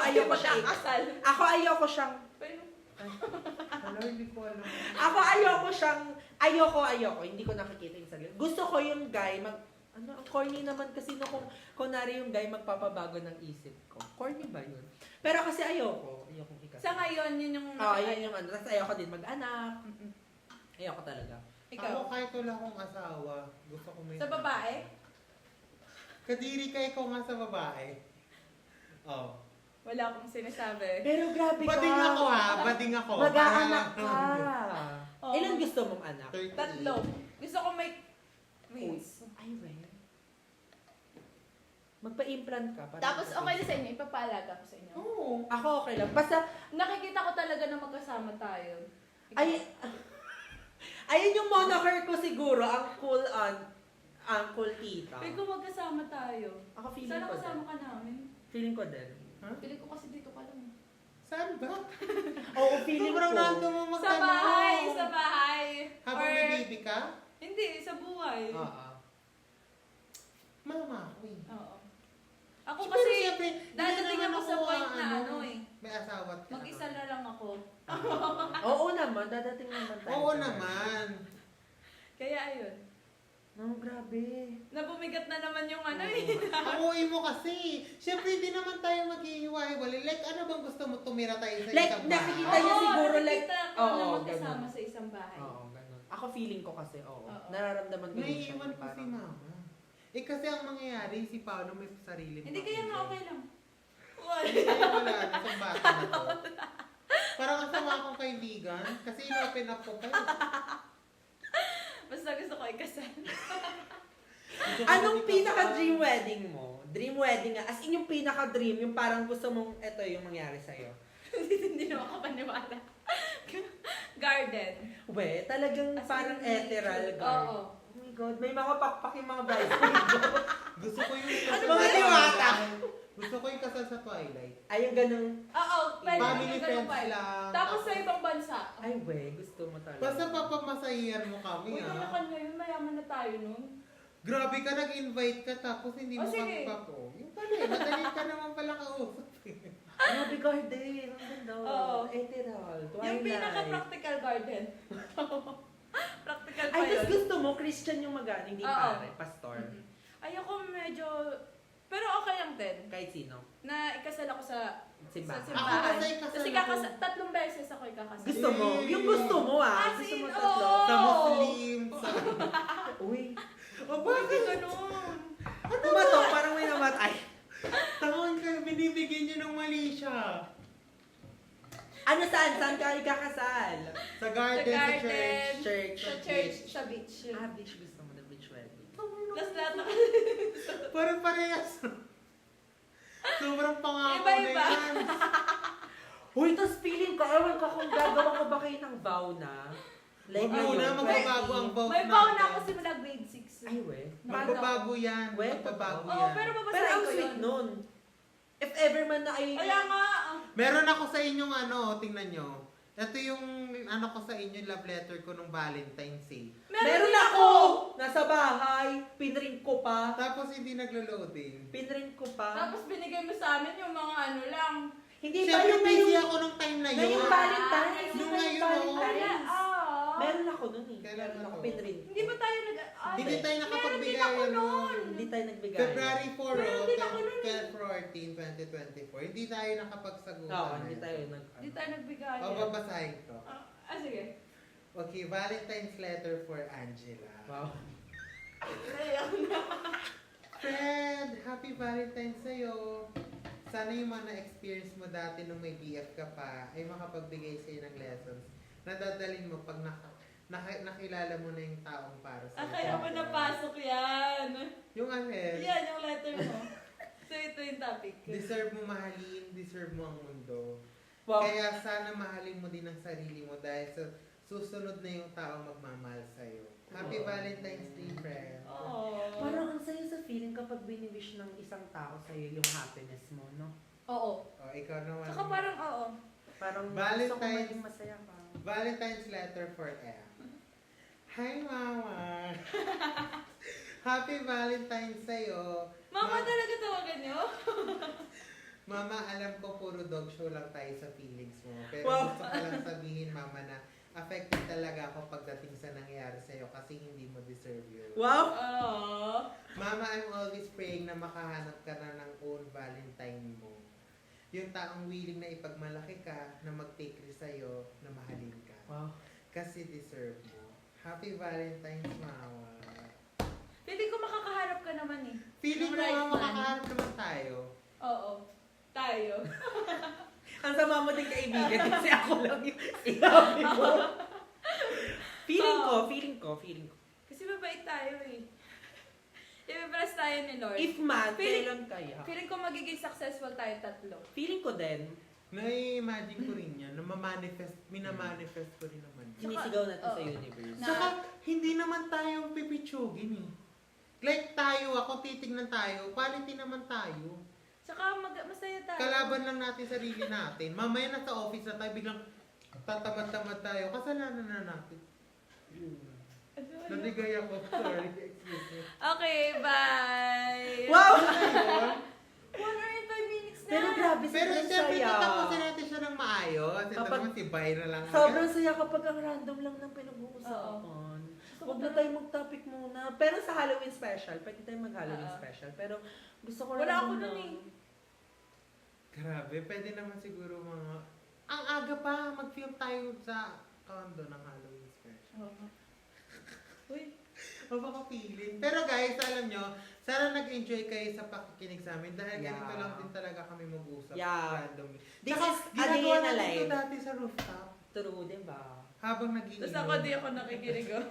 ayoko siya. Kasal. Ako ayoko siyang, Pero, Ano, hindi ko alam. ayoko, hindi ko nakikita yung sarili. Gusto ko yung guy ang corny naman kasi kung kunwari yung guy magpapabago ng isip ko. Corny ba yun? Pero kasi ayoko ikasal. sa ngayon, yun yung... Yun yung ano. Tapos ayoko din mag-anak. Ayoko talaga. Ako Ikaw. kahit wala akong asawa, gusto ko may... Sa babae? Kadiri ka ikaw nga sa babae. Oh. Wala akong sinasabi. Pero grabe ka. Bading ako ha, bading ako. Mag-aanak ka. Oo. Ilan gusto mong anak? 38. Tatlo. Gusto ko may twins. Ay, well. Magpa-implant ka. para Tapos okay na magpa-twins. sa inyo, ipapaalaga ko sa inyo. Oo. Ako okay lang. Basta, Nakikita ko talaga na magkasama tayo. Ikaw. ayun yung moniker ko siguro, ang cool tita. Pero kung magkasama tayo, Ako feeling sana ko kasama din. ka namin. Feeling ko din. Pili ko kasi dito ka lang. Saan ba? Oo, feeling Sobrang ko. random mo Sa magtanong. bahay! Sa bahay! Habang Or, may baby ka? hindi, sa buhay. Oo. Mama ako eh. Oo. Ako Pero kasi, siyempre, hindi dadating naman ako sa point na ano eh. May asawa at Mag-isa na lang ako. Oo naman, dadating naman tayo. Oo sa naman. Kaya ayun. No, grabe. Nabumigat na naman yung ano eh. Ang uwi mo kasi. Siyempre, hindi naman tayo maghihiwa-hiwalay. Like, ano bang gusto mo tumira tayo sa Like, isang nakikita bahay? niya siguro, like, nakikita ko oo, na magkasama ganun. sa isang bahay. Oo, ganun. Ako feeling ko kasi, oo. Oo. Nararamdaman ko din siya. Naiiwan ko si mama. Eh kasi ang mangyayari, si Paolo may sarili Hindi kaya nga okay lang. Hindi kaya wala na sa bata na to. Parang ang sama akong kaibigan. Kasi in-open up ko kayo. Basta gusto ko ikasal. Anong pinaka-dream wedding mo? Dream wedding nga. As in yung pinaka-dream, yung parang gusto mong, eto yung mangyari sa'yo. Hindi naman ako paniwala. Garden. We, talagang As in, parang ethereal Oo. garden. Oh my God, may mga pakpak yung mga bridesmaids. Gusto ko yung Ano kasal ba sa diwata? Twilight. Gusto ko yung kasal sa Twilight. Ay, yung ganun. Oo, pwede. Family Ganun friends pa. lang. Tapos sa ibang bansa. Ay, we, gusto mo talaga. Basta papamasahihan mo kami Uy, ha. kanya yun. Mayaman na tayo nun. Grabe ka, nag-invite ka tapos hindi mo sige. kami papo. Yung pala eh, madali ka naman pala kausap eh. Grabe garden. Ang ganda. Oo. Ethereal. Twilight. Yung pinaka-practical garden. Practical pa Ay, yun. tapos gusto mo, Christian yung mag hindi Oo. pare, pastor. Mhm. Ayoko medyo... Pero okay lang din. Kahit sino. Na ikasal ako sa Simbahan. sa Ako simbahan. kasi ikasal Kasi ako. tatlong beses ako ikakasal. Gusto mo? Yung gusto mo As Gusto in, mo tatlo? oo. Sa Muslim, sa... Uy. O Bakit bakit? ganun? Tumato, parang may namatay. Tangon ka, binibigyan niyo ng mali siya. Ano saan? Saan ka ikakasal? Sa garden, Sa sa garden. church. Sa church, sa beach. Ah, beach gusto mo na beach wedding. Tapos lahat na Parang parehas. Sobrang pangako na Iba-iba. yan. Uy, tapos feeling ko, ewan ko kung gagawa ko ba kayo ng vow na. Huwag muna, ngayon, magbabago ang 20. vote May baon na ako simula grade 6. Ay, we. Magbabago yan. Wait, Magbabago Oo, yan. pero Pero babasahin ang ko sweet yun. nun. If ever man na ay... Kaya nga. Meron ako sa inyong ano, tingnan nyo. Ito yung ano ko sa inyo, love letter ko nung Valentine's Day. Meron din ako! Nasa bahay, pinrint ko pa. Tapos hindi naglo-loading. Pinrint ko pa. Tapos binigay mo sa amin yung mga ano lang. Hindi ba Siyempre yung busy yung... ako nung time na yun. Ngayong Valentine's. Nung Yung ngayon, Valentine's. Ah. Meron ako nun eh. Kailan Meron ako ako? pinrint. Hindi ba tayo nag... Hindi tayo nakapagbigay Meron din ako ano. nun. Hindi tayo nagbigay. February 4, Meron din ako nun eh. 10, 2024. Hindi tayo nakapagsagutan. Oo, hindi tayo nag... Hindi tayo nagbigay. O, babasahin ko. Sige. Okay, Valentine's letter for Angela. Wow. Naiyak na. Fred, happy Valentine's sa'yo. Sana yung mga na-experience mo dati nung may BF ka pa ay makapagbigay sa'yo ng lessons na dadalhin mo pag nakilala mo na yung taong para sa'yo. Kaya mo napasok yan. Yung Angel, Yan, yung letter mo. So ito yung topic. deserve mo mahalin, deserve mo ang mundo. Wow. Kaya sana mahalin mo din ang sarili mo dahil sa susunod na yung taong magmamahal sa'yo. Happy Wow. Valentine's Day, Fred. wini-wish ng isang tao sa'yo yung happiness mo, no? Oo. Oh, ikaw naman. Saka parang, oo. Parang gusto ko Valentine's- maging masaya ka. Valentine's letter for M. Hi, Mama. Happy Valentine's sa'yo. Mama talaga tawagan nyo? Mama, alam ko puro dog show lang tayo sa feelings mo. Pero Wow. gusto ko lang sabihin, Mama, na affected talaga ako pagdating sa nangyayari sa'yo kasi hindi mo deserve yun. Wow! Oo. Mama, I'm always praying na makahanap ka na ng own Valentine mo. Yung taong willing na ipagmalaki ka, na mag-take risk sa'yo, na mahalin ka. Wow. Kasi deserve mo. Happy Valentine's, Mama. Feeling ko makakaharap ka naman eh. Feeling Yung mo right right man. makakahanap naman tayo. Oo. Tayo. Ang sama mo din kaibigan kasi ako lang yung sinabi mo. Feeling ko. Kasi mabait tayo eh. I-bless tayo ni Lord. If man, Feeling- kailan kaya? Feeling ko magiging successful tayo tatlo. Feeling ko din, Na-imagine ko rin yan, na minamanifest ko rin naman. yun. sinisigaw natin sa Oo. universe. Na- Saka, hindi naman tayo pipitsugin eh. Like tayo, ako titignan tayo, quality naman tayo. Tsaka masaya tayo. Kalaban lang natin sarili natin. Mamaya nasa office na tayo, biglang tatamad-tamad tayo, kasalanan na natin. Ano? Nadigay ako, sorry, excuse me. Okay, bye! Wow! Ayun. 1 hour and 5 minutes na! Pero grabe, Pero sobrang siyempre, saya. tatapusin natin siya ng maayos. Ito Kapag- naman si Bay na lang. Sobrang saya kapag ang random lang ng pinag-uusapan. Gusto ko Huwag na talaga- tayo mag-topic muna. Pero sa Halloween special, pwede tayo mag-Halloween Oo. special. Pero gusto ko Wala lang ako muna- nun eh. Grabe, pwede naman siguro mga... Ang aga pa, mag-film tayo sa condo ng Halloween special. Oo. Uy, O baka pilit. Pero guys, alam nyo, sana nag-enjoy kayo sa pakikinig sa amin dahil ganito Yeah. lang din talaga kami mag-usap. Yeah. Randomly. This Tsaka, is a day ginagawa in a natin life. ito dati sa rooftop. True, diba? Habang nag-iinom. tapos ako di ako nakikinig oh.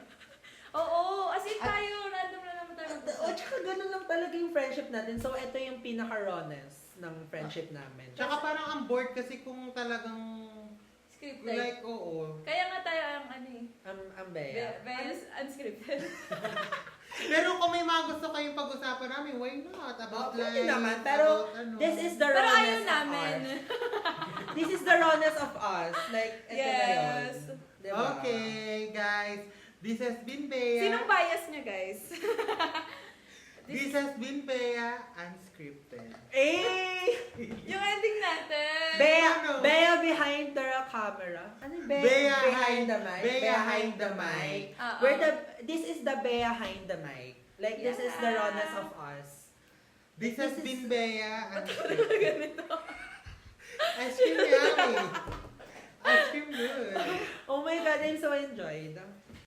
Oo, as in tayo, random lang naman tayo O, mag-usap. tsaka ganun lang talaga yung friendship natin. So, ito yung pinaka-rawness ng friendship namin. Tsaka parang ang bored kasi kung talagang... Scripted. Like, oo. Kaya nga tayo ang ano eh. Ang Bea. Best unscripted. Pero kung may mga gusto kayong pag-usapan namin, why not? About Pwede life, naman, pero about ano. This is the Pero rawness ayaw of namin. us. This is the rawness of us. Like, ito na yun. Yes. Diba? Okay, guys. This has been Bea. Sinong bias niya, guys? This has been Bea Unscripted. Eh! Yung ending natin. Bea, Ano? Bea behind the camera. Ano yung Bea? Bea behind the mic. Bea behind the behind the mic. Oo. This is the Bea behind the mic. Like, this is the Yeah. rawness of us. This has This is- been Bea Unscripted. Ganito. Ice cream yummy. Ice cream good. Oh my God, I'm so enjoyed.